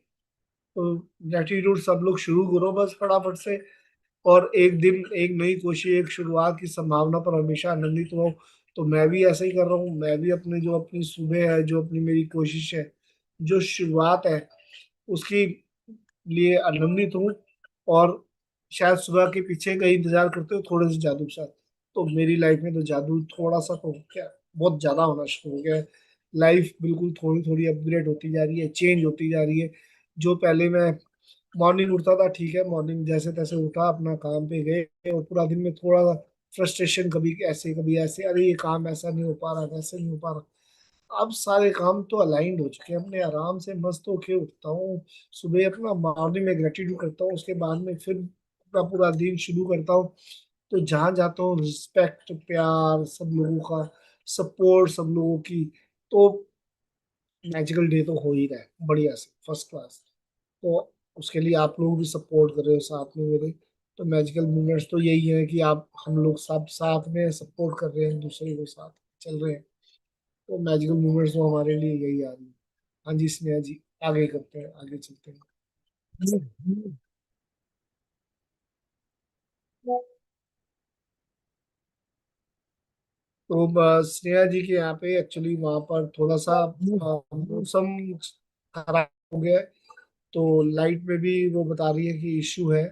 तो ग्रेटिट्यूड सब लोग शुरू करो बस फटाफट से, और एक दिन एक नई कोशिश, एक शुरुआत की संभावना पर हमेशा आनंदित रहो। तो मैं भी ऐसा ही कर रहा हूँ, मैं भी अपने जो अपनी सुबह है, जो अपनी मेरी कोशिश है, जो शुरुआत है, उसकी लिए आनंदित हूँ। और शायद सुबह के पीछे का इंतजार करते हो थोड़े से जादू के साथ। तो मेरी लाइफ में तो जादू थोड़ा सा तो क्या, बहुत ज्यादा होना शुरू हो गया है। लाइफ बिल्कुल थोड़ी थोड़ी अपग्रेड होती जा रही है, चेंज होती जा रही है। जो पहले मैं मॉर्निंग उठता था, ठीक है, मॉर्निंग जैसे तैसे उठा, अपना काम पे गए, और पूरा दिन में थोड़ा सा फ्रस्ट्रेशन, कभी ऐसे, अरे ये काम ऐसा नहीं हो पा रहा, वैसे नहीं हो पा रहा। अब सारे काम तो अलाइंड हो चुके हैं, अपने आराम से मस्त होके उठता हूँ। सुबह अपना मॉर्निंग में ग्रेटिट्यूड करता हूँ, उसके बाद में फिर अपना पूरा दिन शुरू करता हूँ। तो जहां जाता हूँ, रिस्पेक्ट, प्यार सब लोगों का, सपोर्ट सब लोगों की। तो मैजिकल डे तो हो ही रहा है बढ़िया से, फर्स्ट क्लास। तो उसके लिए आप लोग भी सपोर्ट कर रहे हो साथ में मेरे। तो मैजिकल मूवमेंट्स तो यही है कि आप, हम लोग सब साथ में सपोर्ट कर रहे हैं, एक दूसरे को साथ चल रहे हैं। तो मैजिकल मूवमेंट्स तो हमारे लिए यही आ रही है। हाँ जी स्नेहा जी, आगे करते हैं, आगे चलते हैं। तो स्नेहा जी के यहाँ पे एक्चुअली वहाँ पर थोड़ा सा मौसम खराब हो गया है। तो लाइट में भी वो बता रही है कि इश्यू है।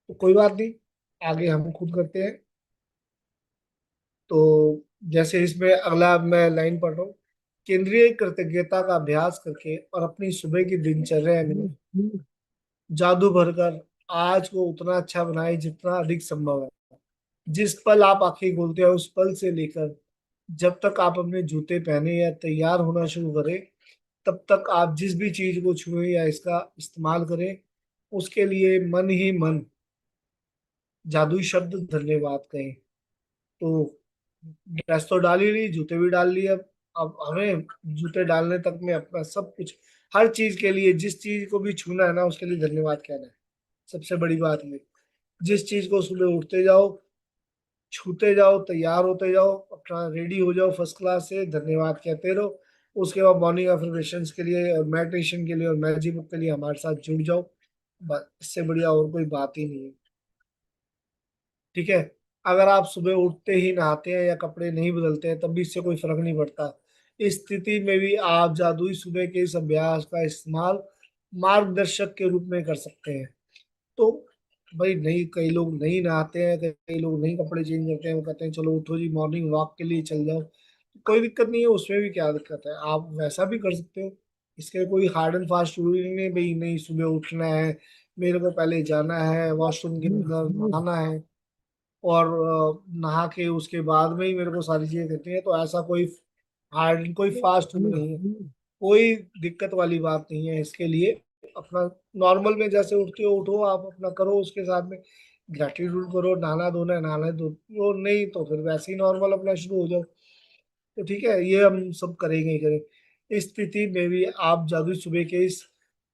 तो कोई बात नहीं, आगे हम खुद करते हैं। तो जैसे इसमें अगला मैं लाइन पढ़ रहा हूँ। केंद्रीय कृतज्ञता का अभ्यास करके और अपनी सुबह की दिनचर्या में जादू भरकर आज को उतना अच्छा बनाए जितना अधिक संभव है। जिस पल आप आंखें खोलते हैं, उस पल से लेकर जब तक आप अपने जूते पहने या तैयार होना शुरू करें, तब तक आप जिस भी चीज को छुएं या इसका इस्तेमाल करें, उसके लिए मन ही मन जादुई शब्द धन्यवाद कहें। तो ड्रेस तो डाल ही ली, जूते भी डाल लिए। अब हमें जूते डालने तक में अपना सब कुछ, हर चीज के लिए, जिस चीज को भी छूना है ना, उसके लिए धन्यवाद कहना है। सबसे बड़ी बात ये, जिस चीज को सुबह उठते जाओ, छूते जाओ, तैयार होते जाओ, अपना रेडी हो जाओ फर्स्ट क्लास से, धन्यवाद कहते रहो। उसके बाद मॉर्निंग अफर्मेशंस के लिए और मेडिटेशन के लिए और मैजिक बुक के लिए हमारे साथ जुड़ जाओ। बस इससे बढ़िया और कोई बात ही नहीं है। ठीक है। अगर आप सुबह उठते ही नहाते हैं या कपड़े नहीं बदलते हैं, तब भी इससे कोई फर्क नहीं पड़ता। इस स्थिति में भी आप जादुई सुबह के इस अभ्यास का इस्तेमाल मार्गदर्शक के रूप में कर सकते हैं। तो भाई, नहीं, कई लोग नहीं नहाते हैं, कई लोग नहीं कपड़े चेंज करते हैं, वो कहते हैं चलो उठो जी, मॉर्निंग वॉक के लिए चल जाओ। कोई दिक्कत नहीं है, उसमें भी क्या दिक्कत है, आप वैसा भी कर सकते हो। इसके कोई हार्ड एंड फास्ट रूल नहीं है भाई, नहीं सुबह उठना है, मेरे को पहले जाना है वॉशरूम के अंदर, नहाना है, और नहा के उसके बाद में ही मेरे को सारी चीजें करती है। तो ऐसा कोई हार्ड, कोई फास्ट नहीं है, कोई दिक्कत वाली बात नहीं है इसके लिए। अपना नॉर्मल में जैसे उठते हो उठो, आप अपना करो, उसके साथ में ग्रेटिट्यूड करो, नहाना धोना है नहाना धो, वो नहीं तो फिर वैसे ही नॉर्मल अपना शुरू हो जाओ। तो ठीक है, ये हम सब करेंगे ही करें। इस स्थिति में भी आप जादुई सुबह के इस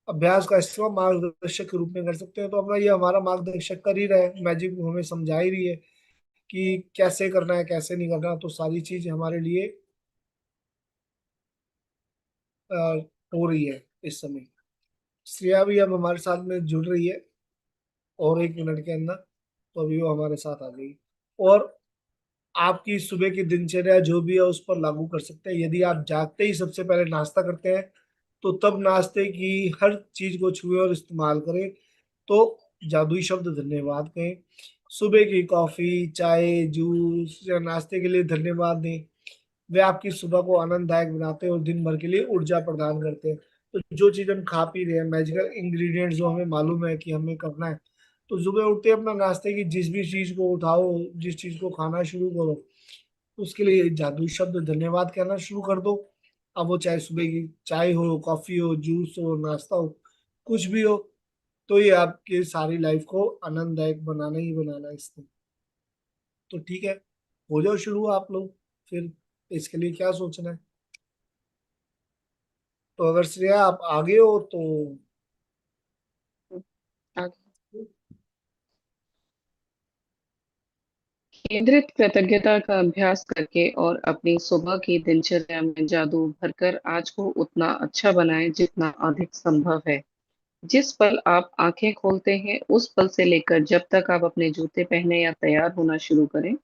अभ्यास का इस्तेमाल मार्गदर्शक के रूप में कर सकते हैं। तो अपना ये हमारा मार्गदर्शक कर ही रहा है, मैजिक हमें समझा ही रही है कि कैसे करना है, कैसे नहीं करना। तो सारी चीज हमारे लिए अ, हो रही है इस समय। श्रेया भी अब हमारे साथ में जुड़ रही है, और 1 मिनट के अंदर तो अभी वो हमारे साथ आ गई। और आपकी सुबह की दिनचर्या जो भी है उस पर लागू कर सकते हैं। यदि आप जागते ही सबसे पहले नाश्ता करते हैं, तो तब नाश्ते की हर चीज को छुए और इस्तेमाल करें। तो जादुई शब्द धन्यवाद कहें। सुबह की कॉफी, चाय, जूस या नाश्ते के लिए धन्यवाद दें। वे आपकी सुबह को आनंददायक बनाते हैं और दिन भर के लिए ऊर्जा प्रदान करते हैं। तो जो चीज हम खा पी रहे हैं, मैजिकल इंग्रेडिएंट्स जो हमें मालूम है कि हमें करना है, तो सुबह उठते ही अपना नाश्ते की जिस भी चीज को उठाओ, जिस चीज को खाना शुरू करो, उसके लिए जादुई शब्द धन्यवाद कहना शुरू कर दो। अब वो चाहे सुबह की चाय हो, कॉफी हो, जूस हो, नाश्ता हो, कुछ भी हो, तो ये आपके सारी लाइफ को आनंददायक बनाना ही बनाना है इसने। तो ठीक है, हो जाओ शुरू आप लोग फिर, इसके लिए क्या सोचना है। तो अगर श्रेया आप आगे हो तो। आगे। केंद्रित कृतज्ञता का अभ्यास करके और अपनी सुबह की दिनचर्या में जादू भरकर आज को उतना अच्छा बनाएं जितना अधिक संभव है। जिस पल आप आंखें खोलते हैं उस पल से लेकर जब तक आप अपने जूते पहने या तैयार होना शुरू करें,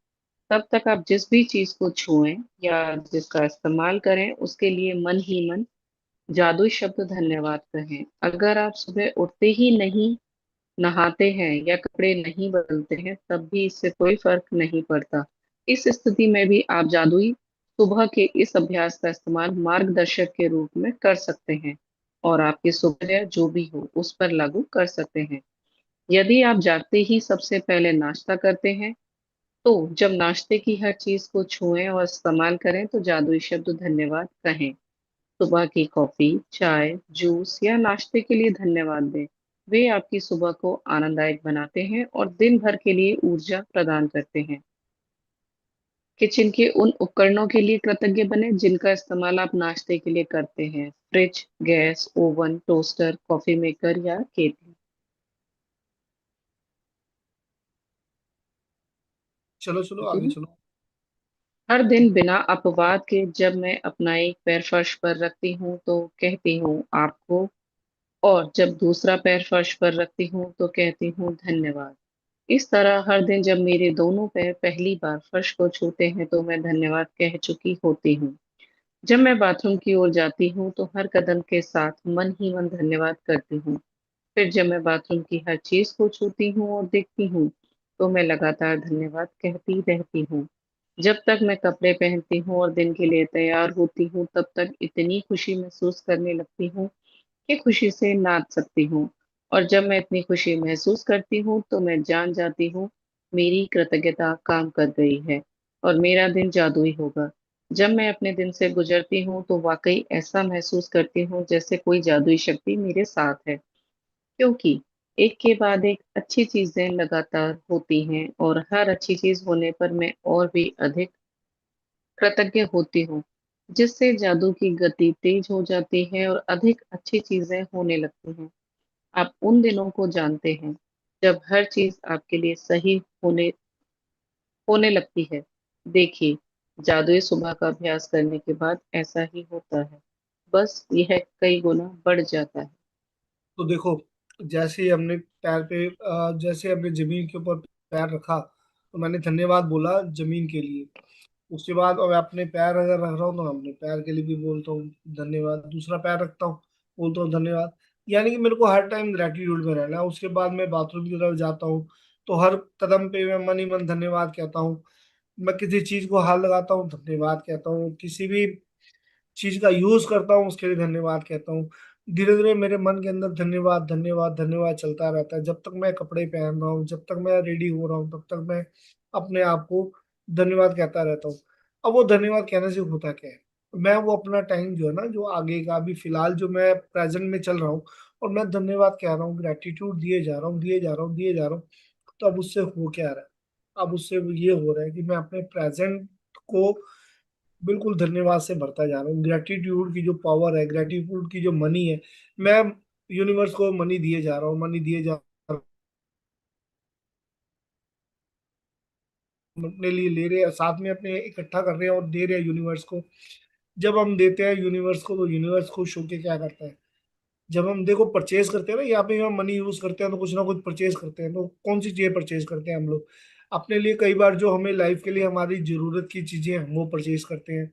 तब तक आप जिस भी चीज को छुएं या जिसका इस्तेमाल करें उसके लिए मन ही मन जादुई शब्द धन्यवाद कहें। अगर आप सुबह उठते ही नहीं नहाते हैं या कपड़े नहीं बदलते हैं तब भी इससे कोई फर्क नहीं पड़ता। इस स्थिति में भी आप जादुई सुबह के इस अभ्यास का इस्तेमाल मार्गदर्शक के रूप में कर सकते हैं और आपकी सुबह जो भी हो उस पर लागू कर सकते हैं। यदि आप जागते ही सबसे पहले नाश्ता करते हैं तो जब नाश्ते की हर चीज को छुएं और इस्तेमाल करें तो जादुई शब्द धन्यवाद कहें। सुबह की कॉफी, चाय, जूस या नाश्ते के लिए धन्यवाद दें। वे आपकी सुबह को आनंददायक बनाते हैं और दिन भर के लिए ऊर्जा प्रदान करते हैं। किचन के उन उपकरणों के लिए कृतज्ञ बने जिनका इस्तेमाल आप नाश्ते के लिए करते हैं। Fridge, gas, oven, toaster, coffee maker या केतली। चलो चलो आगे जी। चलो। हर दिन बिना अपवाद के जब मैं अपना एक पैर फर्श पर रखती हूँ तो कहती हूँ आपको, और जब दूसरा पैर फर्श पर रखती हूँ तो कहती हूँ धन्यवाद। इस तरह हर दिन जब मेरे दोनों पैर पहली बार फर्श को छूते हैं तो मैं धन्यवाद कह चुकी होती हूँ। जब मैं बाथरूम की ओर जाती हूँ तो हर कदम के साथ मन ही मन धन्यवाद करती हूँ। फिर जब मैं बाथरूम की हर चीज को छूती हूँ और देखती हूँ तो मैं लगातार धन्यवाद कहती रहती हूँ। जब तक मैं कपड़े पहनती हूँ और दिन के लिए तैयार होती हूँ तब तक इतनी खुशी महसूस करने लगती हूँ कि खुशी से नाच सकती हूँ। और जब मैं इतनी खुशी महसूस करती हूँ तो मैं जान जाती हूँ मेरी कृतज्ञता काम कर गई है और मेरा दिन जादुई होगा। जब मैं अपने दिन से गुजरती हूँ तो वाकई ऐसा महसूस करती हूँ जैसे कोई जादुई शक्ति मेरे साथ है, क्योंकि एक के बाद एक अच्छी चीजें लगातार होती हैं और हर अच्छी चीज होने पर मैं और भी अधिक कृतज्ञ होती हूँ, जिससे जादू की गति तेज हो जाती है और अधिक अच्छी चीजें होने लगती हैं। आप उन दिनों को जानते हैं जब हर चीज आपके लिए सही होने होने लगती है। देखिए, जादुई सुबह का अभ्यास करने के बाद ऐसा ही होता है, बस यह कई गुना बढ़ जाता है। तो देखो, जैसे ही हमने पैर पे जैसे हमने जमीन के ऊपर पैर रखा, तो मैंने धन्यवाद बोला जमीन के लिए। उसके बाद अब अपने पैर अगर रख रहा हूँ तो अपने पैर के लिए भी बोलता हूँ धन्यवाद, दूसरा पैर रखता हूँ, बोलता हूँ धन्यवाद। यानी कि मेरे को हर टाइम ग्रेटिट्यूड में रहना है। उसके बाद मैं बाथरूम की तरफ जाता हूँ, तो हर कदम पे मैं मन ही मन धन्यवाद कहता हूँ। मैं किसी चीज को हाथ लगाता हूँ धन्यवाद कहता हूँ, किसी भी चीज का यूज करता हूँ उसके लिए धन्यवाद कहता हूँ। धीरे धीरे मेरे मन के अंदर धन्यवाद धन्यवाद धन्यवाद चलता रहता है। जब तक मैं कपड़े पहन रहा हूँ, जब तक मैं रेडी हो रहा हूँ, तब तक मैं अपने आप को धन्यवाद कहता रहता हूँ। अब वो धन्यवाद कहने से होता क्या है, मैं वो अपना टाइम जो है ना, जो आगे का अभी फिलहाल जो मैं प्रेजेंट में चल रहा हूँ, और मैं धन्यवाद कह रहा हूँ, ग्रेटिट्यूड दिए जा रहा हूँ, दिए जा रहा हूँ, दिए जा रहा हूँ। तो अब उससे हो क्या रहा है, अब उससे ये हो रहा है कि मैं अपने प्रेजेंट को बिल्कुल धन्यवाद से भरता जा रहा हूँ। ग्रेटिट्यूड की जो पावर है, ग्रेटिट्यूड की जो मनी है, मैं यूनिवर्स को मनी दिए जा रहा हूँ, मनी दिए जा रहा हूँ, अपने लिए ले रहे हैं, साथ में अपने इकट्ठा कर रहे हैं और दे रहे हैं यूनिवर्स को। जब हम देते हैं यूनिवर्स को तो यूनिवर्स खुश होकर क्या करता है, जब हम देखो परचेज करते हैं ना, यहाँ पे हम मनी यूज करते हैं तो कुछ ना कुछ परचेज करते हैं। तो कौन सी चीजें परचेज करते हैं हम लोग अपने लिए, कई बार जो हमें लाइफ के लिए हमारी जरूरत की चीजें हैं वो परचेज करते हैं,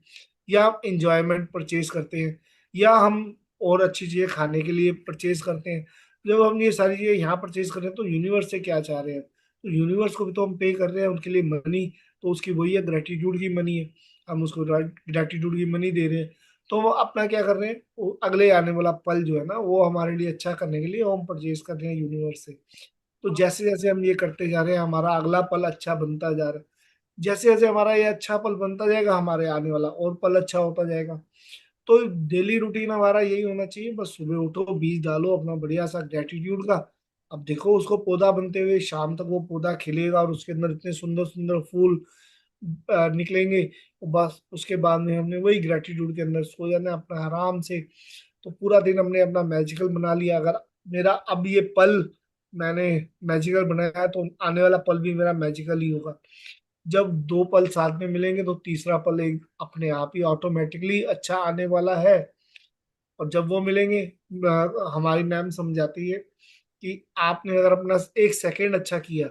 या इंजॉयमेंट परचेज करते हैं, या हम और अच्छी चीजें खाने के लिए परचेज करते हैं। जब हम ये सारी चीजें यहाँ परचेज कर रहे हैं तो यूनिवर्स से क्या चाह रहे हैं, तो यूनिवर्स को भी तो हम पे कर रहे हैं उनके लिए मनी, तो उसकी वही है, ग्रेटिट्यूड की मनी है। हम उसको ग्रेटिट्यूड की मनी दे रहे हैं, तो वो अपना क्या कर रहे हैं, वो अगले आने वाला पल जो है ना वो हमारे लिए अच्छा करने के लिए हम परचेज कर रहे हैं यूनिवर्स से। तो जैसे जैसे हम ये करते जा रहे हैं हमारा अगला पल अच्छा बनता जा रहा है। जैसे जैसे हमारा ये अच्छा पल बनता जाएगा हमारे आने वाला और पल अच्छा होता जाएगा। तो डेली रूटीन हमारा यही होना चाहिए, बस सुबह उठो, बीज डालो अपना बढ़िया सा ग्रेटिट्यूड का। अब देखो उसको पौधा बनते हुए, शाम तक वो पौधा खिलेगा और उसके अंदर इतने सुंदर सुंदर फूल निकलेंगे। बस उसके बाद में हमने वही ग्रेटिट्यूड के अंदर सो जाना है अपना आराम से। तो पूरा दिन हमने अपना मैजिकल बना लिया। अगर मेरा अब ये पल मैंने मैजिकल बनाया है, तो आने वाला पल भी मेरा मैजिकल ही होगा। जब दो पल साथ में मिलेंगे तो तीसरा पल एक अपने आप ही ऑटोमेटिकली अच्छा आने वाला है। और जब वो मिलेंगे, हमारी मैम समझाती है कि आपने अगर अपना एक सेकंड अच्छा किया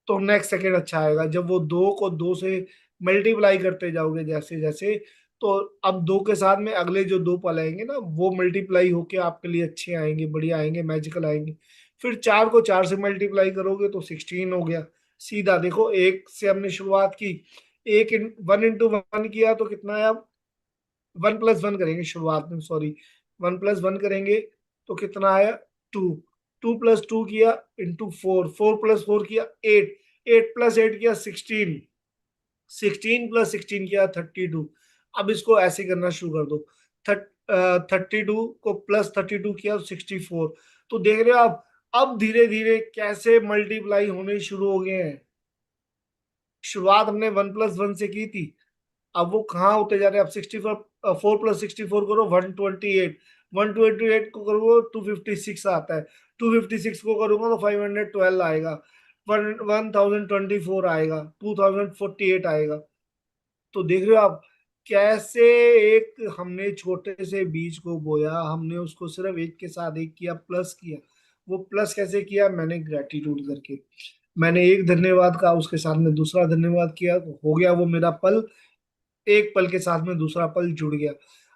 तो नेक्स्ट सेकंड अच्छा आएगा। जब वो दो को दो से मल्टीप्लाई करते जाओगे जैसे जैसे, तो अब दो के साथ में अगले जो दो पल आएंगे ना वो मल्टीप्लाई होके आपके लिए अच्छे आएंगे, बढ़िया आएंगे, मैजिकल आएंगे। फिर चार को चार से मल्टीप्लाई करोगे तो 16 हो गया। सीधा देखो, एक से हमने शुरुआत की, एक वन इंटू वन किया तो कितना आया, वन प्लस वन करेंगे शुरुआत में, सॉरी, वन प्लस वन करेंगे तो कितना आया, टू। टू प्लस टू किया into four, four plus four किया एट, एट प्लस एट किया 16, 16 प्लस 16 किया 32। अब इसको ऐसे करना शुरू कर दो, 32 को प्लस 32 किया तो 64। तो देख रहे हो आप, अब धीरे धीरे कैसे मल्टीप्लाई होने शुरू हो गए हैं। शुरुआत हमने वन प्लस वन से की थी, अब वो कहाँ होते जा रहे हैं। अब 64, 4 प्लस 64 करो 128, 128 को करोगे 256 आता है, 256 को करूंगा तो 512 आएगा, 1024 आएगा, 2048 आएगा। तो देख रहे हो आप कैसे एक हमने छोटे से बीज को बोया, हमने उसको सिर्फ एक के साथ एक किया, प्लस किया। वो प्लस कैसे किया, मैंने ग्रेटिट्यूड करके, मैंने एक धन्यवाद का उसके साथ में दूसरा धन्यवाद किया, तो हो गया वो मेरा पल। एक पल के साथ में दूसरा पल जुड़ गया।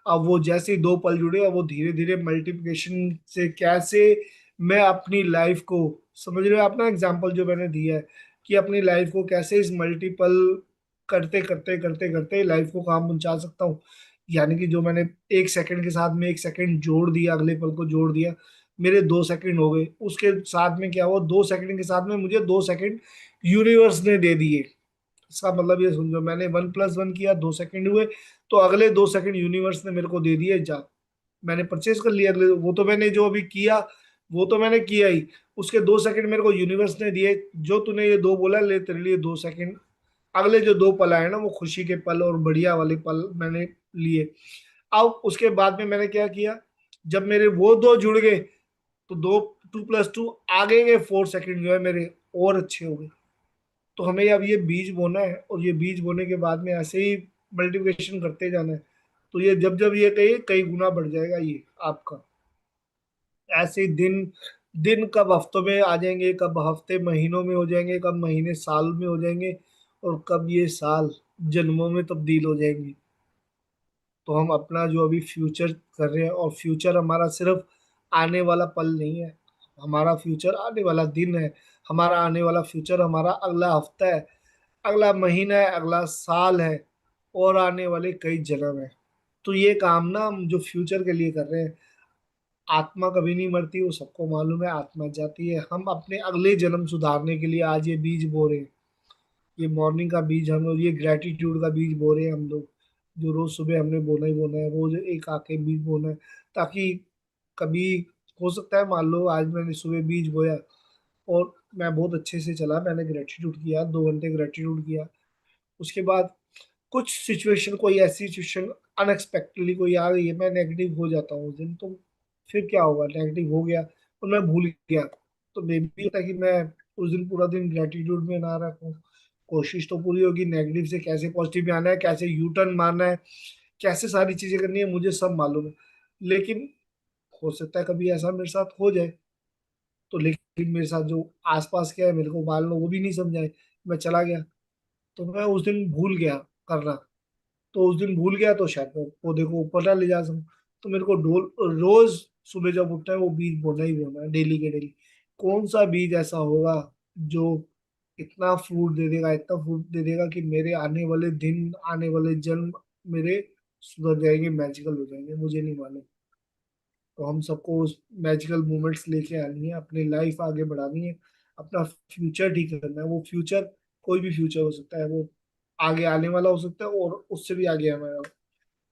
अब वो जैसे ही दो पल जुड़े, अब वो धीरे धीरे मल्टीप्लिकेशन से कैसे मैं अपनी लाइफ को, समझ रहे हो आप ना एग्जाम्पल जो मैंने दिया है, कि अपनी लाइफ को कैसे इस मल्टीपल करते करते करते करते लाइफ को कहाँ पहुंचा सकता हूँ। यानी कि जो मैंने एक सेकंड के साथ में एक सेकंड जोड़ दिया, अगले पल को जोड़ दिया, मेरे 2 सेकंड हो गए। उसके साथ में क्या हुआ, 2 सेकंड के साथ में मुझे 2 सेकंड यूनिवर्स ने दे दिए। इसका मतलब ये समझो, मैंने वन प्लस वन किया, 2 सेकंड हुए, तो अगले 2 सेकंड यूनिवर्स ने मेरे को दे दिए। जा, मैंने परचेज कर लिया अगले, वो तो मैंने जो अभी किया वो तो मैंने किया ही, उसके 2 सेकंड मेरे को यूनिवर्स ने दिए। जो तूने ये दो बोला, ले तेरे लिए 2 सेकंड। अगले जो दो पल आए ना वो खुशी के पल और बढ़िया वाले पल मैंने लिए। अब उसके बाद में मैंने क्या किया, जब मेरे वो दो जुड़ गए तो दो, 2 प्लस 2 आगे के 4 सेकंड जो है मेरे और अच्छे हो गए। तो हमें अब ये बीज बोना है और ये बीज बोने के बाद में ऐसे ही मल्टीप्लिकेशन करते जाना है। तो ये जब जब ये कई कई गुना बढ़ जाएगा ये आपका। ऐसे ही दिन, दिन कब हफ्तों में आ जाएंगे, कब हफ्ते महीनों में हो जाएंगे, कब महीने साल में हो जाएंगे, और कब ये साल जन्मों में तब्दील हो जाएंगे। तो हम अपना जो अभी फ्यूचर कर रहे हैं, और फ्यूचर हमारा सिर्फ आने वाला पल नहीं है, हमारा फ्यूचर आने वाला दिन है, हमारा आने वाला फ्यूचर हमारा अगला हफ्ता है, अगला महीना है, अगला साल है, और आने वाले कई जन्म है। तो ये काम ना हम जो फ्यूचर के लिए कर रहे हैं, आत्मा कभी नहीं मरती, वो सबको मालूम है, आत्मा जाती है। हम अपने अगले जन्म सुधारने के लिए आज ये बीज बो रहे हैं। ये मॉर्निंग का बीज हम लोग, ये ग्रेटिट्यूड का बीज बो रहे हैं हम लोग, जो रोज सुबह हमने बोना ही बोना है, रोज एक आके बीज बोना है। ताकि कभी हो सकता है, मान लो आज मैंने सुबह बीज बोया और मैं बहुत अच्छे से चला, मैंने ग्रेटिट्यूड किया, 2 घंटे ग्रेटिट्यूड किया, उसके बाद कुछ सिचुएशन, कोई ऐसी सिचुएशन अनएक्सपेक्टेडली कोई आ गई है, मैं नेगेटिव हो जाता हूँ उस दिन, तो फिर क्या होगा, नेगेटिव हो गया और मैं भूल गया, तो मे भी होता है कि मैं उस दिन पूरा दिन ग्रेटिट्यूड में ना रखूँ। कोशिश तो पूरी होगी नेगेटिव से कैसे पॉजिटिव में आना है, कैसे यू टर्न मारना है, कैसे सारी चीजें करनी है, मुझे सब मालूम है। लेकिन हो सकता है कभी ऐसा मेरे साथ हो जाए, तो लेकिन मेरे साथ जो आसपास क्या है मेरे को मान लो वो भी नहीं समझाए, मैं चला गया, तो मैं उस दिन भूल गया करना। तो उस दिन भूल गया तो शायद मैं पौधे को ऊपर ना ले जा सकूं। तो मेरे को रोज सुबह जब उठना है वो बीज बोना ही बोना है, डेली के डेली। कौन सा बीज ऐसा होगा जो इतना फ्रूट दे देगा, इतना फ्रूट दे देगा कि मेरे आने वाले दिन, आने वाले जन्म मेरे सुधर जाएंगे, मैजिकल हो जाएंगे, मुझे नहीं मालूम। तो हम सबको उस मैजिकल मोमेंट्स लेके आनी है, अपनी लाइफ आगे बढ़ानी है, अपना फ्यूचर ठीक करना है। वो फ्यूचर कोई भी फ्यूचर हो सकता है, वो आगे आने वाला हो सकता है और उससे भी आगे हमारा।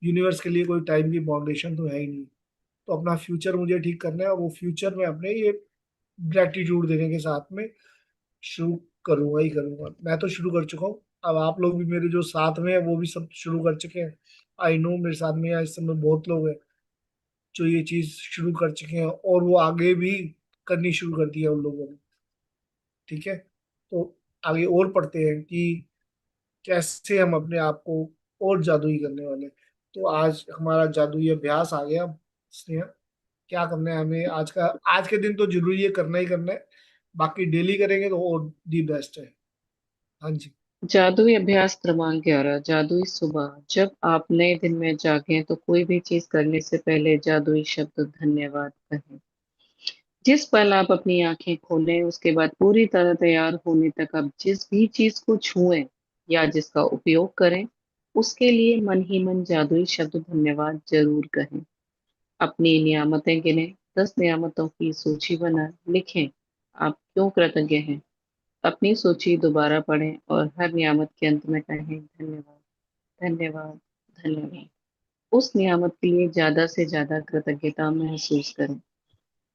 यूनिवर्स के लिए कोई टाइम की बाउंडेशन तो है ही नहीं। तो अपना फ्यूचर मुझे ठीक करना है, और वो फ्यूचर में अपने ये ग्रेटिट्यूड देने के साथ में शुरू करूंगा ही करूंगा। मैं तो शुरू कर चुका हूँ, अब आप लोग भी मेरे जो साथ में है वो भी सब शुरू कर चुके हैं। आई नो मेरे साथ में इस समय बहुत लोग हैं जो ये चीज शुरू कर चुके हैं, और वो आगे भी करनी शुरू कर दी है उन लोगों ने। ठीक है, तो आगे और पढ़ते हैं कि कैसे हम अपने आप को और जादुई करने वाले। तो आज हमारा जादुई अभ्यास आ गया। स्नेहा, क्या करना है हमें आज के दिन तो जरूरी है, करना ही करना है। बाकी डेली करेंगे तो और दी बेस्ट है। हाँ जी। जादुई अभ्यास क्रमांक 11, जादुई सुबह। जब आप नए दिन में जागें तो कोई भी चीज करने से पहले जादुई शब्द धन्यवाद कहें। जिस पल आप अपनी आंखें खोलें उसके बाद पूरी तरह तैयार होने तक आप जिस भी चीज को छुएं या जिसका उपयोग करें उसके लिए मन ही मन जादुई शब्द धन्यवाद जरूर कहें। अपनी नियामतें गिनें, 10 नियामतों की सूची बनाएं, लिखें आप क्यों कृतज्ञ हैं। अपनी सूची दोबारा पढ़ें और हर नियामत के अंत में कहें धन्यवाद, धन्यवाद, धन्यवाद। उस नियामत के लिए ज्यादा से ज्यादा कृतज्ञता महसूस करें।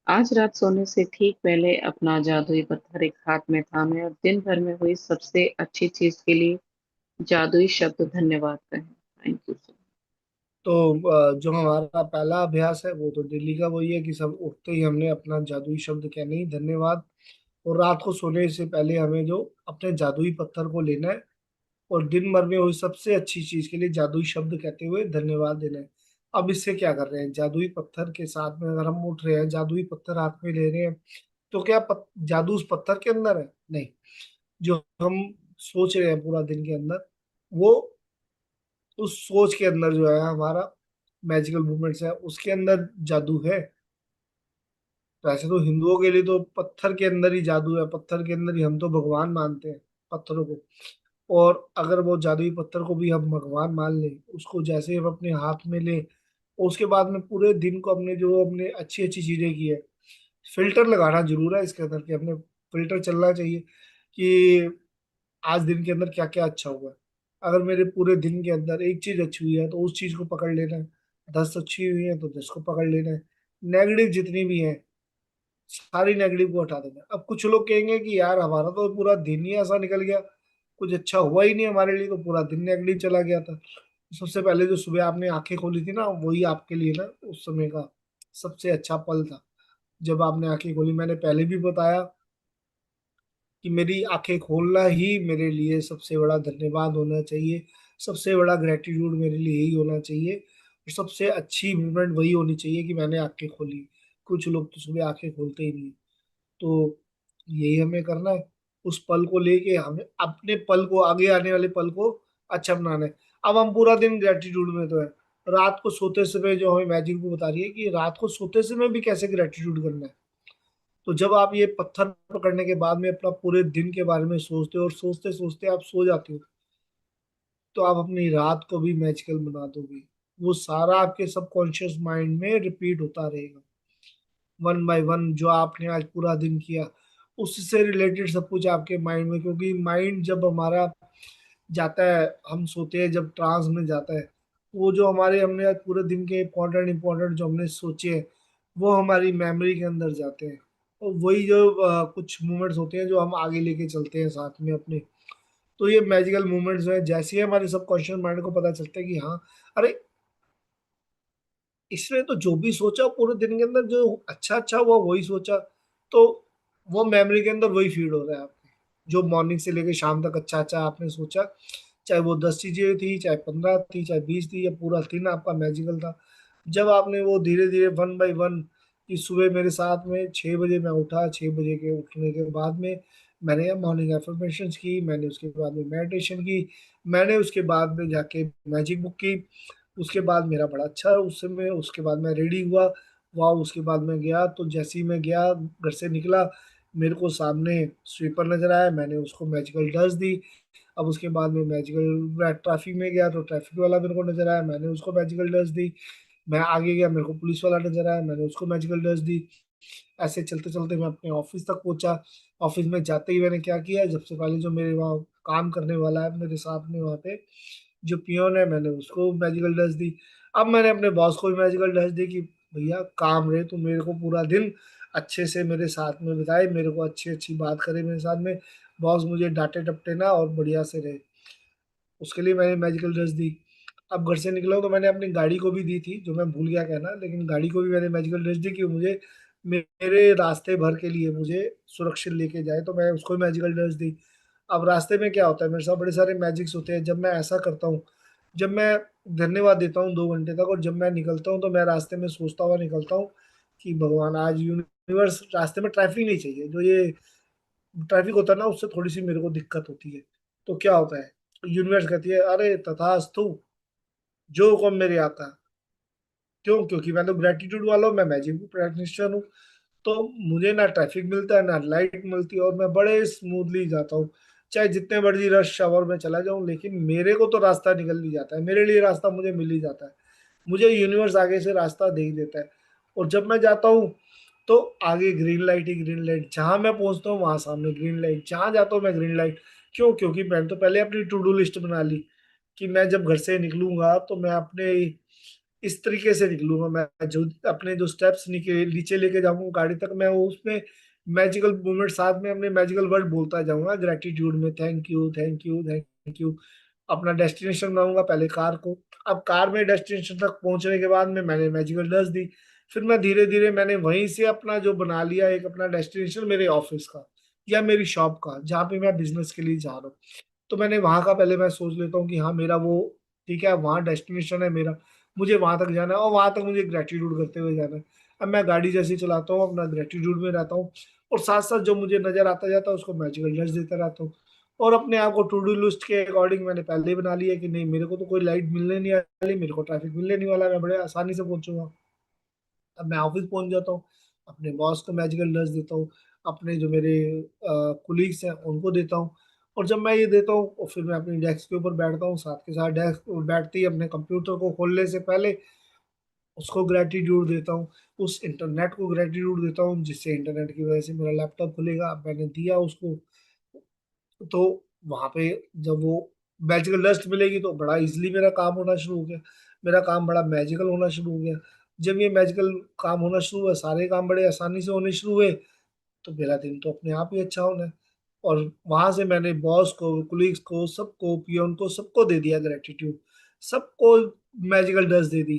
आज रात सोने से ठीक पहले अपना जादुई पत्थर एक हाथ में थामें और दिन भर में हुई सबसे अच्छी चीज के लिए जादुई शब्द धन्यवाद कहें। Thank you. तो जो हमारा पहला अभ्यास है वो तो दिल्ली का वही है कि सब उठते ही हमने अपना जादुई शब्द कहने ही धन्यवाद। और रात को सोने से पहले हमें जो अपने जादुई पत्थर को लेना है और दिन भर में हुई सबसे अच्छी चीज के लिए जादुई शब्द कहते हुए धन्यवाद देना है। अब इससे क्या कर रहे हैं, जादुई पत्थर के साथ में अगर हम उठ रहे हैं, जादुई पत्थर हाथ में ले रहे हैं, तो क्या जादू उस पत्थर के अंदर है? नहीं। जो हम सोच रहे हैं पूरा दिन के अंदर, वो उस सोच के अंदर जो है हमारा मैजिकल मूवमेंट्स है, उसके अंदर जादू है। तो ऐसे तो हिंदुओं के लिए तो पत्थर के अंदर ही जादू है, पत्थर के अंदर ही हम तो भगवान मानते हैं पत्थरों को। और अगर वो जादुई पत्थर को भी हम भगवान मान लें, उसको जैसे हम अपने हाथ में लें, और उसके बाद में पूरे दिन को अपने जो हमने अच्छी अच्छी चीजें की है, फिल्टर लगाना जरूर है इसके अंदर, कि अपने फिल्टर चलना चाहिए कि आज दिन के अंदर क्या क्या अच्छा हुआ है। अगर मेरे पूरे दिन के अंदर एक चीज अच्छी हुई है तो उस चीज को पकड़ लेना है, 10 अच्छी हुई है तो 10 को पकड़ लेना है। नेगेटिव जितनी भी है सारी नेगेटिव को हटा देना है। अब कुछ लोग कहेंगे कि यार हमारा तो पूरा दिन ही ऐसा निकल गया, कुछ अच्छा हुआ ही नहीं हमारे लिए, तो पूरा दिन नेगेटिव चला गया था। सबसे पहले जो सुबह आपने आंखें खोली थी ना, वही आपके लिए ना उस समय का सबसे अच्छा पल था। जब आपने आंखें खोली, मैंने पहले भी बताया कि मेरी आंखें खोलना ही मेरे लिए सबसे बड़ा धन्यवाद होना चाहिए, सबसे बड़ा ग्रेटिट्यूड मेरे लिए यही होना चाहिए, और सबसे अच्छी मूवमेंट वही होनी चाहिए कि मैंने आंखें खोली। कुछ लोग तो सुबह आंखें खोलते ही नहीं। तो यही हमें करना है, उस पल को लेके हमें अपने पल को, आगे आने वाले पल को अच्छा बनाना है। अब हम पूरा दिन ग्रेटिट्यूड में तो है, रात को सोते समय जो हमें मैजिक को बता रही है कि रात को सोते समय भी कैसे ग्रेटिट्यूड करना है। तो जब आप ये पत्थर पकड़ने के बाद में अपना पूरे दिन के बारे में सोचते हो और सोचते सोचते आप सो जाते हो, तो आप अपनी रात को भी मैजिकल बना दोगे। वो सारा आपके सबकॉन्शियस माइंड में रिपीट होता रहेगा, वन बाय वन जो आपने आज पूरा दिन किया, उससे रिलेटेड सब कुछ आपके माइंड में। क्योंकि माइंड जब हमारा जाता है, हम सोते हैं जब ट्रांस में जाता है, वो जो हमारे हमने आज पूरे दिन के इम्पोर्टेंट इम्पोर्टेंट जो हमने सोचे हैं, वो हमारी मेमोरी के अंदर जाते हैं। और वही जो कुछ मोमेंट्स होते हैं जो हम आगे लेके चलते हैं साथ में अपने। तो ये मैजिकल मोमेंट्स हैं, जैसे ही हमारे सबकॉन्शियस माइंड को पता चलता है कि हाँ, अरे इसने तो जो भी सोचा पूरे दिन के अंदर जो अच्छा अच्छा हुआ वही सोचा, तो वो मेमोरी के अंदर वही फीड हो रहा है आपके। जो मॉर्निंग से लेकर शाम तक अच्छा अच्छा आपने सोचा, चाहे वो 10 चीजें थी, चाहे 15 थी, चाहे 20 थी, या पूरा दिन आपका मैजिकल था। जब आपने वो धीरे धीरे वन बाय वन, कि सुबह मेरे साथ में 6 बजे मैं उठा, 6 बजे के उठने के बाद में मैंने मॉर्निंग एफर्मेशंस की, मैंने उसके बाद में मेडिटेशन की, मैंने उसके बाद में जाके मैजिक बुक की। उसके बाद मेरा बड़ा अच्छा उस समय, उसके बाद मैं रेडी हुआ, वाह, उसके बाद मैं गया, तो जैसे ही मैं गया घर से निकला, मेरे को सामने स्वीपर नजर आया, मैंने उसको मैजिकल डस्ट दी। अब उसके बाद में मैजिकल ट्रैफिक में गया तो ट्रैफिक वाला मेरे को नजर आया, मैंने उसको मैजिकल डस्ट दी। मैं आगे गया, मेरे को पुलिस वाला नजर आया, मैंने उसको मैजिकल डस्ट दी। ऐसे चलते चलते मैं अपने ऑफिस तक पहुंचा। ऑफिस में जाते ही मैंने क्या किया, सबसे पहले जो मेरे वहाँ काम करने वाला है मेरे साथ में वहाँ पे, जो पियोन है, मैंने उसको मैजिकल डस्ट दी। अब मैंने अपने बॉस को भी मैजिकल डस्ट दी कि भैया काम रहे तो मेरे को पूरा दिन अच्छे से मेरे साथ में बिताए, मेरे को अच्छी अच्छी बात करे मेरे साथ में, बॉस मुझे डांटे डपटे ना और बढ़िया से रहे, उसके लिए मैंने मैजिकल ड्रेस दी। अब घर से निकला तो मैंने अपनी गाड़ी को भी दी थी, जो मैं भूल गया कहना, लेकिन गाड़ी को भी मैंने मैजिकल ड्रेस दी कि मुझे मेरे रास्ते भर के लिए मुझे सुरक्षित लेके जाए, तो मैं उसको भी मैजिकल ड्रेस दी। अब रास्ते में क्या होता है, मेरे साथ बड़े सारे मैजिक्स होते हैं। जब मैं ऐसा करता हूँ, जब मैं धन्यवाद देता हूँ 2 घंटे तक, और जब मैं निकलता हूँ तो मैं रास्ते में सोचता हुआ निकलता हूँ कि भगवान आज यूनिवर्स, रास्ते में ट्रैफिक नहीं चाहिए, जो ये ट्रैफिक होता है ना उससे थोड़ी सी मेरे को दिक्कत होती है। तो क्या होता है, यूनिवर्स कहती है अरे तथास्तु, जो हुक्म मेरे आता। क्यों? क्योंकि मैं तो ग्रेटिट्यूड वाला हूँ, मैं मैजिक प्रैक्टिशनर हूँ। तो मुझे ना ट्रैफिक मिलता है ना लाइट मिलती है, और मैं बड़े स्मूथली जाता हूँ। चाहे जितने मर्जी रश आवर में चला जाऊं, लेकिन मेरे को तो रास्ता निकल ही जाता है, मेरे लिए रास्ता मुझे मिल ही जाता है। मुझे यूनिवर्स आगे से रास्ता दे ही देता है। और जब मैं जाता हूँ तो आगे ग्रीन लाइट ही ग्रीन लाइट, जहां मैं पहुंचता हूँ वहां सामने ग्रीन लाइट, जहां जाता हूँ मैं ग्रीन लाइट। क्यों? क्योंकि मैंने तो पहले अपनी टू डू लिस्ट बना ली कि मैं जब घर से निकलूंगा तो मैं अपने इस तरीके से निकलूंगा, मैं जो अपने जो स्टेप्स नीचे लेके जाऊंगा गाड़ी तक, मैं वो उसमें मैजिकल मोमेंट साथ में अपने मैजिकल वर्ड बोलता जाऊंगा ग्रेटिट्यूड में, thank you thank you thank you. अपना डेस्टिनेशन बनाऊंगा पहले कार को। अब कार में डेस्टिनेशन तक पहुंचने के बाद में मैंने मैजिकल डस्ट दी। फिर मैं धीरे धीरे मैंने वहीं से अपना जो बना लिया एक अपना डेस्टिनेशन, मेरे ऑफिस का या मेरी शॉप का, जहाँ पे मैं बिजनेस के लिए जा रहा हूँ। तो मैंने वहां का पहले मैं सोच लेता हूँ कि हाँ मेरा वो ठीक है, वहाँ डेस्टिनेशन है मेरा, मुझे वहां तक जाना है और वहां तक मुझे ग्रेटिट्यूड करते हुए जाना है। अब मैं गाड़ी जैसी चलाता हूँ अपना ग्रेटिट्यूड में रहता हूँ, और साथ साथ जो मुझे नजर आता जाता है उसको मैजिकल डस्ट देता रहता हूँ। और अपने आप को टू डू लिस्ट के अकॉर्डिंग मैंने पहले ही बना लिया कि नहीं, मेरे को तो कोई लाइट मिलने नहीं वाली, मेरे को ट्रैफिक मिलने नहीं वाला, मैं बड़े आसानी से पहुंचूंगा। अब मैं ऑफिस पहुंच जाता हूँ, अपने बॉस को मैजिकल डस्ट देता हूँ, अपने जो मेरे कुलीग्स हैं उनको देता हूँ। और जब मैं ये देता हूँ और फिर मैं अपनी डेस्क के ऊपर बैठता हूँ, साथ के साथ डेस्क बैठते ही अपने कंप्यूटर को खोलने से पहले उसको ग्रेटिट्यूड देता हूँ, उस इंटरनेट को ग्रेटिट्यूड देता हूँ जिससे इंटरनेट की वजह से मेरा लैपटॉप खुलेगा। अब मैंने दिया उसको, तो वहां पे जब वो मैजिकल डस्ट मिलेगी तो बड़ा इजीली मेरा काम होना शुरू हो गया, मेरा काम बड़ा मैजिकल होना शुरू हो गया। जब ये मैजिकल काम होना शुरू हुआ, सारे काम बड़े आसानी से होने शुरू हुए, तो मेरा दिन तो अपने आप ही अच्छा होना है। और वहां से मैंने बॉस को, कुलीग्स को, सबको, पियोन को, सबको दे दिया ग्रेटिट्यूड, सबको मैजिकल डस्ट दे दी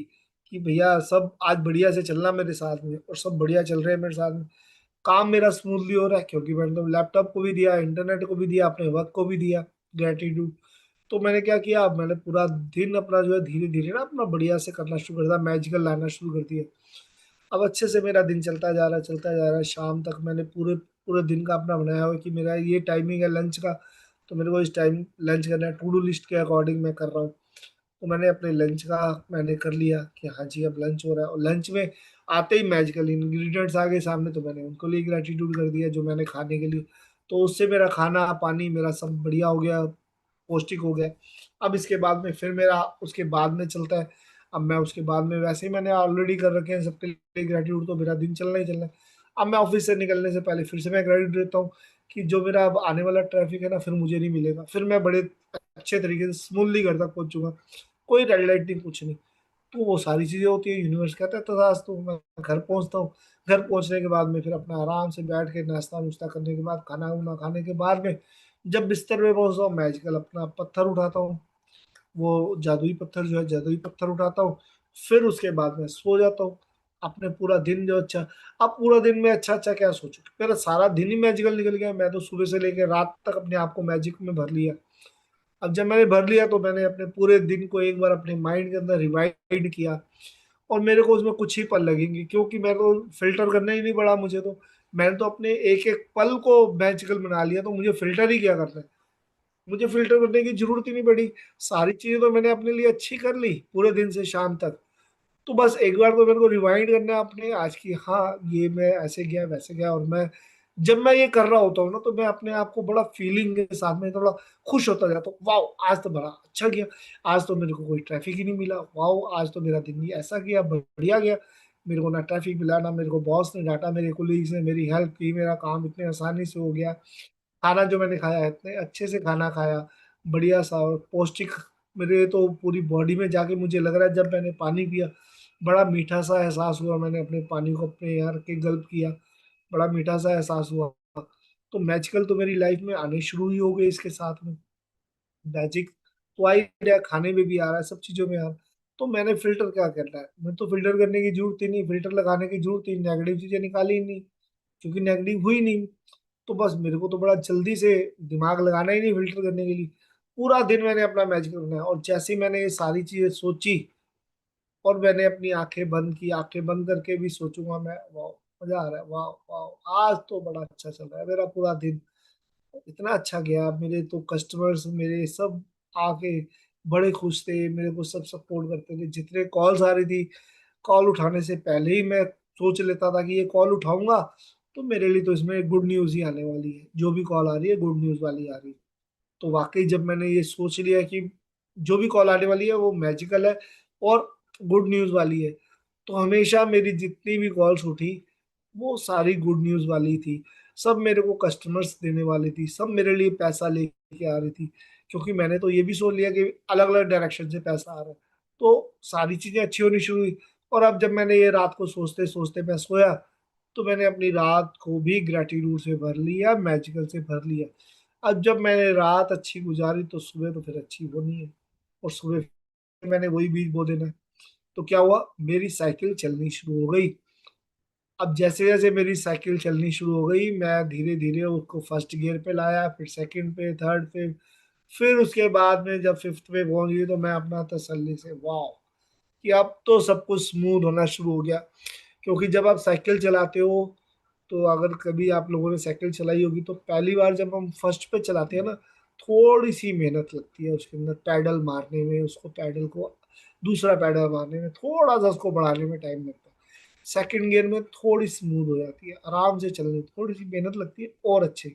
कि भैया सब आज बढ़िया से चलना मेरे साथ में, और सब बढ़िया चल रहे हैं मेरे साथ में। काम मेरा स्मूथली हो रहा है क्योंकि मैंने तो लैपटॉप को भी दिया, इंटरनेट को भी दिया, अपने वर्क को भी दिया ग्रेटिट्यूड। तो मैंने क्या किया, अब मैंने पूरा दिन अपना जो है धीरे धीरे ना अपना बढ़िया से करना शुरू कर दिया, मैजिकल लाना शुरू कर दिया। अब अच्छे से मेरा दिन चलता जा रहा है, चलता जा रहा है। शाम तक मैंने पूरे पूरे दिन का अपना बनाया हुआ है कि मेरा ये टाइमिंग है लंच का, तो मेरे को इस टाइम लंच करना है, टू डू लिस्ट के अकॉर्डिंग मैं कर रहा हूँ। तो मैंने अपने लंच का मैंने कर लिया कि हाँ जी अब लंच हो रहा है, और लंच में आते ही मैजिकल इंग्रेडिएंट्स आ गए सामने, तो मैंने उनको लिए ग्रेटिट्यूड कर दिया जो मैंने खाने के लिए। तो उससे मेरा खाना पानी मेरा सब बढ़िया हो गया, पौष्टिक हो गया। अब इसके बाद में फिर मेरा उसके बाद में चलता है। अब मैं उसके बाद में वैसे ही मैंने ऑलरेडी कर रखे हैं सबके लिए ग्रेटिट्यूड, तो मेरा दिन चलना ही चलना है। अब मैं ऑफिस से निकलने से पहले फिर से मैं ग्रेटिट्यूड देता हूँ कि जो मेरा अब आने वाला ट्रैफिक है ना फिर मुझे नहीं मिलेगा, फिर मैं बड़े अच्छे तरीके से स्मूथली घर तक पहुंचूंगा, कोई रेड लाइट नहीं, कुछ नहीं। तो वो सारी चीजें होती है, यूनिवर्स कहता है तथास्तु। मैं घर पहुंचता हूँ, घर पहुंचने के बाद में फिर अपना आराम से बैठ के नाश्ता नुश्ता करने के बाद, खाना वाना खाने के बाद में जब बिस्तर पे पहुंचता हूँ, मैजिकल अपना पत्थर उठाता हूँ, वो जादुई पत्थर जो है जादुई पत्थर उठाता हूँ। फिर उसके बाद में सो जाता हूँ। अपने पूरा दिन जो अच्छा, अब पूरा दिन में अच्छा अच्छा क्या सोचो, मेरा सारा दिन ही मैजिकल निकल गया। मैं तो सुबह से लेकर रात तक अपने आप को मैजिक में भर लिया। अब जब मैंने भर लिया तो मैंने अपने पूरे दिन को एक बार अपने माइंड के अंदर रिवाइंड किया, और मेरे को उसमें कुछ ही पल लगेंगे क्योंकि मेरे को फिल्टर करना ही नहीं पड़ा मुझे। तो मैंने तो अपने एक एक पल को मैजिकल बना लिया, तो मुझे फिल्टर ही क्या करना है, मुझे फिल्टर करने की जरूरत ही नहीं पड़ी। सारी चीजें तो मैंने अपने लिए अच्छी कर ली पूरे दिन से शाम तक। तो बस एक बार तो मेरे को रिवाइंड करना है अपने आज की, हाँ ये मैं ऐसे गया वैसे गया, और मैं जब मैं ये कर रहा होता हूँ ना तो मैं अपने आप को बड़ा फीलिंग के साथ में थोड़ा खुश होता जाता हूँ। वाह, आज तो बड़ा अच्छा गया, आज तो मेरे को कोई ट्रैफिक ही नहीं मिला, वाह आज तो मेरा दिन ही ऐसा गया, बढ़िया गया, मेरे को ना ट्रैफिक मिला, ना मेरे को बॉस ने डांटा, मेरे कोलीग्स ने मेरी हेल्प की, मेरा काम इतने आसानी से हो गया, खाना जो मैंने खाया है इतने अच्छे से खाना खाया, बढ़िया सा और पौष्टिक, मेरे तो पूरी बॉडी में जाके मुझे लग रहा है जब मैंने पानी पिया, बड़ा मीठा सा एहसास हुआ, मैंने अपने पानी को अपने यार के गल्प किया, बड़ा मीठा सा एहसास हुआ। तो मैजिकल तो मेरी लाइफ में आने शुरू ही हो गए इसके साथ में, मैजिक तो आ ही रहा है, खाने में भी आ रहा है, सब चीजों में आ रहा है। तो मैंने फिल्टर क्या करना है, मैं तो फिल्टर करने की जरूरत ही नहीं, फिल्टर लगाने की जरूरत ही नहीं, नेगेटिव चीजें निकाली ही नहीं, क्योंकि नेगेटिव हुई नहीं। तो बस मेरे को तो बड़ा जल्दी से दिमाग लगाना ही नहीं फिल्टर करने के लिए, पूरा दिन मैंने अपना मैजिकल बनाया, और जैसे ही मैंने ये सारी चीजें सोची और मैंने अपनी आंखें बंद की, आंखें बंद करके भी सोचूंगा मैं, वाह मजा आ रहा है, वाह वाह आज तो बड़ा अच्छा चल रहा है मेरा पूरा दिन, इतना अच्छा गया, मेरे तो कस्टमर्स मेरे सब आके बड़े खुश थे, मेरे को सब सपोर्ट करते थे, जितने कॉल्स आ रही थी, कॉल उठाने से पहले ही मैं सोच लेता था कि ये कॉल उठाऊंगा तो मेरे लिए तो इसमें गुड न्यूज ही आने वाली है, जो भी कॉल आ रही है गुड न्यूज वाली आ रही है। तो वाकई जब मैंने ये सोच लिया कि जो भी कॉल आने वाली है वो मैजिकल है और गुड न्यूज वाली है, तो हमेशा मेरी जितनी भी कॉल्स उठी वो सारी गुड न्यूज वाली थी, सब मेरे को कस्टमर्स देने वाली थी, सब मेरे लिए पैसा लेके आ रही थी, क्योंकि मैंने तो ये भी सोच लिया कि अलग अलग डायरेक्शन से पैसा आ रहा है, तो सारी चीजें अच्छी होनी शुरू हुई। और अब जब मैंने ये रात को सोचते सोचते मैं सोया, तो मैंने अपनी रात को भी ग्रेटिट्यूड से भर लिया, मैजिकल से भर लिया। अब जब मैंने रात अच्छी गुजारी तो सुबह तो फिर अच्छी होनी है, और सुबह फिर मैंने वही बीज बो देना है। तो क्या हुआ, मेरी साइकिल चलनी शुरू हो गई। अब जैसे जैसे मेरी साइकिल चलनी शुरू हो गई, मैं धीरे धीरे उसको फर्स्ट गियर पे लाया, फिर सेकंड पे, थर्ड पे, फिर उसके बाद में जब फिफ्थ पे पहुंच गई तो मैं अपना तसल्ली से वाह कि अब तो सब कुछ स्मूथ होना शुरू हो गया। क्योंकि जब आप साइकिल चलाते हो, तो अगर कभी आप लोगों ने साइकिल चलाई होगी तो पहली बार जब हम फर्स्ट पे चलाते हैं ना, थोड़ी सी मेहनत लगती है उसके अंदर, पैडल मारने में, उसको पैडल को दूसरा पैडल मारने में थोड़ा सा उसको बढ़ाने में टाइम लगता है। सेकंड गियर में थोड़ी स्मूथ हो जाती है, आराम से चलने में थोड़ी सी मेहनत लगती है और अच्छे,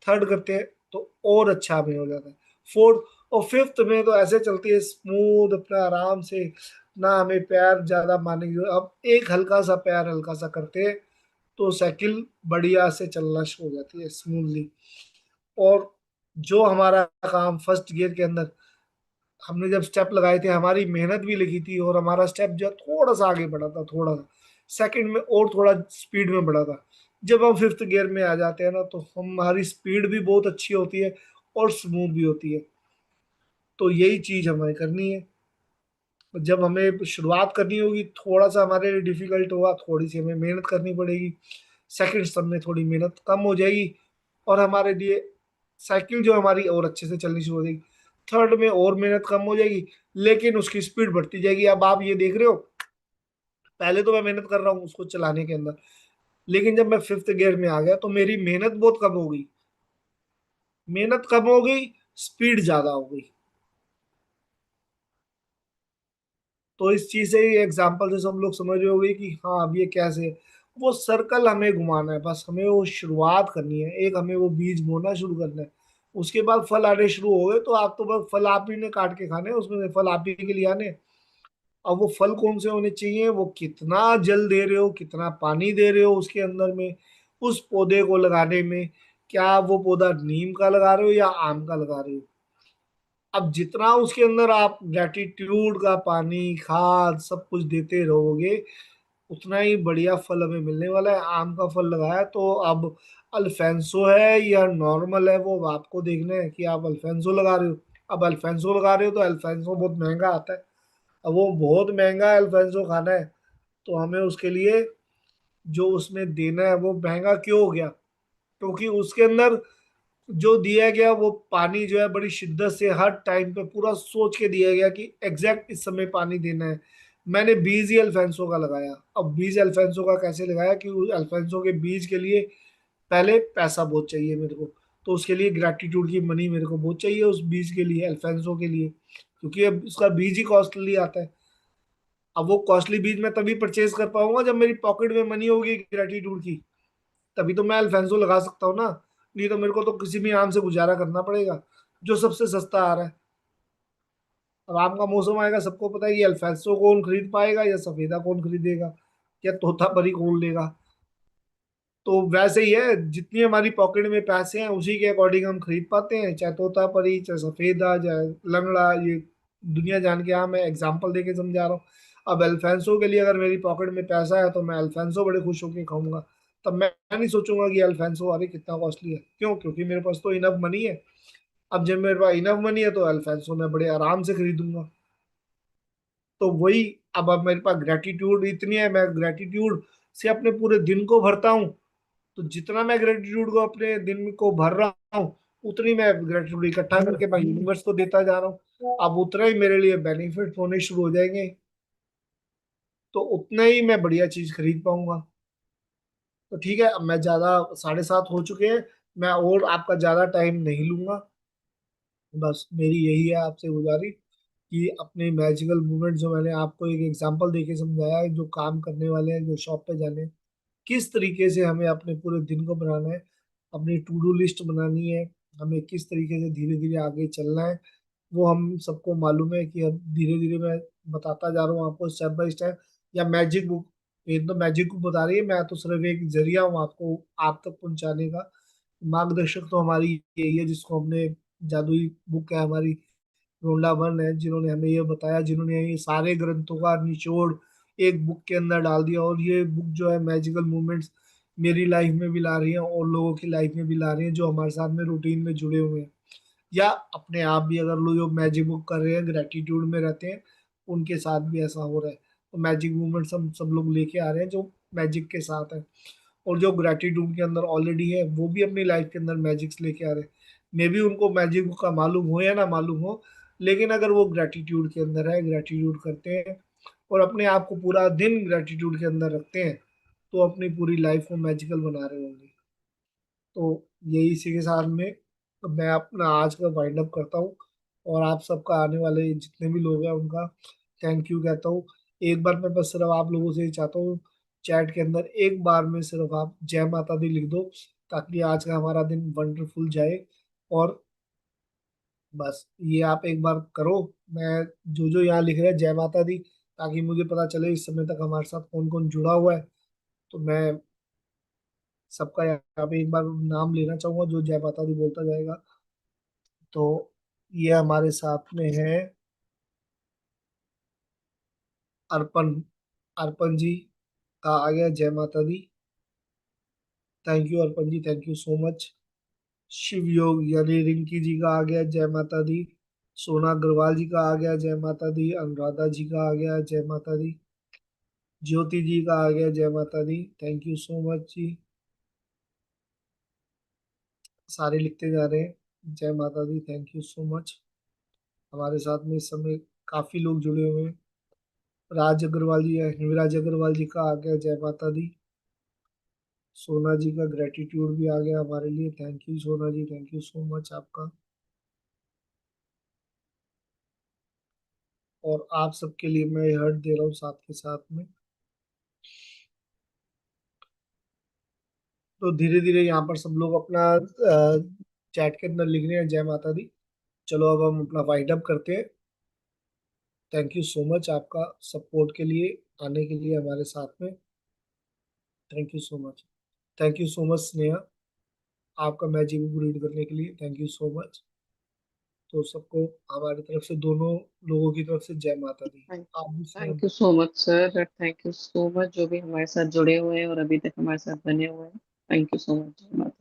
थर्ड करते हैं तो और अच्छा हमें हो जाता है, फोर्थ और फिफ्थ में तो ऐसे चलती है स्मूथ अपना आराम से, ना हमें पैर ज्यादा मारने की अब एक हल्का सा पैर हल्का सा करते हैं तो साइकिल बढ़िया से चलना शुरू हो जाती है स्मूथली। और जो हमारा काम फर्स्ट गियर के अंदर हमने जब स्टेप लगाए थे, हमारी मेहनत भी लगी थी और हमारा स्टेप जो थोड़ा सा आगे बढ़ा था, थोड़ा सा सेकंड में और थोड़ा स्पीड में बढ़ा था, जब हम फिफ्थ गियर में आ जाते हैं ना तो हमारी स्पीड भी बहुत अच्छी होती है और स्मूथ भी होती है। तो यही चीज हमें करनी है, जब हमें शुरुआत करनी होगी थोड़ा सा हमारे लिए डिफिकल्ट होगा, थोड़ी सी हमें मेहनत करनी पड़ेगी, सेकंड सब में थोड़ी मेहनत कम हो जाएगी और हमारे लिए साइकिल जो हमारी और अच्छे से चलनी शुरू हो जाएगी, थर्ड में और मेहनत कम हो जाएगी लेकिन उसकी स्पीड बढ़ती जाएगी। अब आप ये देख रहे हो, पहले तो मैं मेहनत कर रहा हूँ उसको चलाने के अंदर, लेकिन जब मैं फिफ्थ गियर में आ गया तो मेरी मेहनत बहुत कम हो गई, मेहनत कम हो गई, स्पीड ज्यादा हो गई। तो इस चीज से एग्जाम्पल से सब लोग समझ रहे होंगे कि हाँ अब ये कैसे है। वो सर्कल हमें घुमाना है, बस हमें वो शुरुआत करनी है, एक हमें वो बीज बोना शुरू करना है, उसके बाद फल आने शुरू हो गए तो आप तो बस फल आप ही ने काट के खाने हैं, उसमें से फल आप ही के लिए आने हैं। अब वो फल कौन से होने चाहिए, वो कितना जल दे रहे हो, कितना पानी दे रहे हो उसके अंदर में, उस पौधे को लगाने में, क्या वो पौधा नीम का लगा रहे हो या आम का लगा रहे हो। अब जितना उसके अंदर आप ग्रेटिट्यूड का पानी खाद सब कुछ देते रहोगे, उतना ही बढ़िया फल हमें मिलने वाला है। आम का फल लगाया तो अब अल्फेंसो है या नॉर्मल है वो आपको देखना है कि आप अल्फेंसो लगा रहे हो। अब अल्फेंसो लगा रहे हो तो अल्फेंसो बहुत महंगा आता है, अब वो बहुत महंगा अल्फेंसो खाना है, तो हमें उसके लिए जो उसमें देना है वो महंगा क्यों हो गया, क्योंकि उसके अंदर जो दिया गया वो पानी जो है बड़ी शिद्दत से हर टाइम पे पूरा सोच के दिया गया कि एग्जैक्ट इस समय पानी देना है। मैंने बीज ही अल्फेंसो का लगाया, अब बीज अल्फेंसो का कैसे लगाया कि उस अल्फेंसो के बीज के लिए पहले पैसा बहुत चाहिए मेरे को, तो उसके लिए ग्रेटिट्यूड की मनी मेरे को बहुत चाहिए उस बीज के लिए, अल्फेंसो के लिए, क्योंकि अब उसका बीज ही कॉस्टली आता है। अब वो कॉस्टली बीज मैं तभी परचेज कर पाऊंगा जब मेरी पॉकेट में मनी होगी ग्रेटिट्यूड की। तभी तो मैं अल्फांसो लगा सकता हूँ ना, नहीं तो मेरे को तो किसी भी आम से गुजारा करना पड़ेगा जो सबसे सस्ता आ रहा है। अब आम का मौसम आएगा, सबको पता है कि अल्फांसो कौन खरीद पाएगा या सफेदा कौन खरीदेगा या तोता परी कौन लेगा। तो वैसे ही है, जितनी हमारी पॉकेट में पैसे हैं उसी के अकॉर्डिंग हम खरीद पाते हैं, चाहे तोता परी, चाहे सफेदा, चाहे लंगड़ा, ये दुनिया जान के। हाँ, मैं एग्जांपल देके समझा रहा हूँ। अब अल्फांसो के लिए अगर मेरी पॉकेट में पैसा है तो मैं अल्फांसो बड़े खुश होकर खाऊंगा। तब मैं नहीं सोचूंगा कि अल्फांसो अरे कितना कॉस्टली है, क्यों? क्योंकि मेरे पास तो इनफ मनी है। अब जब मेरे पास इनफ मनी है तो अल्फांसो मैं बड़े आराम से खरीदूंगा। तो वही, अब मेरे पास ग्रेटिट्यूड इतनी है, मैं ग्रेटिट्यूड से अपने पूरे दिन को भरता हूँ। तो जितना मैं ग्रेटिट्यूड को अपने दिन को भर रहा हूँ, उतनी मैं ग्रेटिट्यूड इकट्ठा करके मैं यूनिवर्स को देता जा रहा हूँ। अब उतना ही मेरे लिए बेनिफिट होने शुरू हो जाएंगे, तो उतना ही मैं बढ़िया चीज खरीद पाऊंगा। तो ठीक है, अब मैं ज्यादा 7:30 हो चुके हैं, मैं और आपका ज्यादा टाइम नहीं लूंगा। बस मेरी यही है आपसे गुजारिश कि अपने मैजिकल मूवमेंट जो मैंने आपको एक एग्जांपल देके समझाया है, जो काम करने वाले हैं, जो शॉप पे जाने हैं, किस तरीके से हमें अपने पूरे दिन को बनाना है, अपनी टू डू लिस्ट बनानी है, हमें किस तरीके से धीरे धीरे आगे चलना है, वो हम सबको मालूम है कि अब धीरे धीरे मैं बताता जा रहा हूँ आपको स्टेप बाय स्टेप। या मैजिक बुक, एक तो मैजिक बुक बता रही है, मैं तो सिर्फ एक जरिया हूँ आपको आप तक पहुंचाने का। मार्गदर्शक तो हमारी यही है, जिसको हमने जादुई बुक है हमारी, रोंडा वन है, जिन्होंने हमें ये बताया, जिन्होंने ये सारे ग्रंथों का निचोड़ एक बुक के अंदर डाल दिया। और ये बुक जो है मैजिकल मूवमेंट्स मेरी लाइफ में भी ला रही है और लोगों की लाइफ में भी ला रही है, जो हमारे साथ में रूटीन में जुड़े हुए हैं। या अपने आप भी अगर लोग जो मैजिक बुक कर रहे हैं, ग्रेटिट्यूड में रहते हैं, उनके साथ भी ऐसा हो रहा है। तो मैजिक मूवमेंट्स हम सब लोग लेके आ रहे हैं जो मैजिक के साथ है। और जो ग्रेटिट्यूड के अंदर ऑलरेडी है, वो भी अपनी लाइफ के अंदर मैजिक्स लेके आ रहे हैं। मे भी उनको मैजिक का मालूम हो या ना मालूम हो, लेकिन अगर वो ग्रेटिट्यूड के अंदर है, ग्रेटिट्यूड करते हैं और अपने आप को पूरा दिन ग्रेटिट्यूड के अंदर रखते हैं, तो अपनी पूरी लाइफ को मैजिकल बना रहे होंगे। तो यही इसी के साथ में मैं अपना आज का वाइंड अप करता हूँ। और आप सबका, आने वाले जितने भी लोग हैं उनका थैंक यू कहता हूँ। एक बार मैं बस सिर्फ आप लोगों से ही चाहता हूँ, चैट के अंदर एक बार में सिर्फ आप जय माता दी लिख दो, ताकि आज का हमारा दिन वंडरफुल जाए। और बस ये आप एक बार करो। मैं जो जो यहाँ लिख रहे हैं जय माता दी, ताकि मुझे पता चले इस समय तक हमारे साथ कौन कौन जुड़ा हुआ है। तो मैं सबका यहाँ पे एक बार नाम लेना चाहूंगा जो जय माता दी बोलता जाएगा। तो ये हमारे साथ में है अर्पण, अर्पण जी का आ गया जय माता दी। Thank you Arpan ji, thank you so much. Shiv Yog यानी रिंकी जी का आ गया जय माता दी। सोना अग्रवाल जी का आ गया जय माता दी। अनुराधा जी का आ गया जय माता दी। ज्योति जी का आ गया जय माता दी, थैंक यू सो मच जी। सारे लिखते जा रहे हैं जय माता दी, थैंक यू सो मच। हमारे साथ में इस समय काफी लोग जुड़े हुए हैं। राज अग्रवाल जी, हिमराज अग्रवाल जी का आ गया जय माता दी। सोना जी का ग्रेटिट्यूड भी आ गया हमारे लिए, थैंक यू सोना जी, थैंक यू सो मच आपका। और आप सबके लिए मैं हर्ट दे रहा हूँ साथ के साथ में। तो धीरे धीरे यहाँ पर सब लोग अपना चैट के अंदर लिख रहे हैं जय माता दी। चलो अब हम अपना वाइंड अप करते हैं। थैंक यू सो मच आपका सपोर्ट के लिए, आने के लिए हमारे साथ में। Thank you so much. Thank you so much Sneha, आपका मैजिक बुक रीड करने के लिए थैंक यू सो मच। तो सबको हमारी तरफ से, दोनों लोगों की तरफ से जय माता दी। आप भी thank Sneha. You so much sir, thank you so much जो भी हमारे साथ जुड़े हुए हैं और अभी तक हमारे साथ बने हुए हैं। Thank you so much.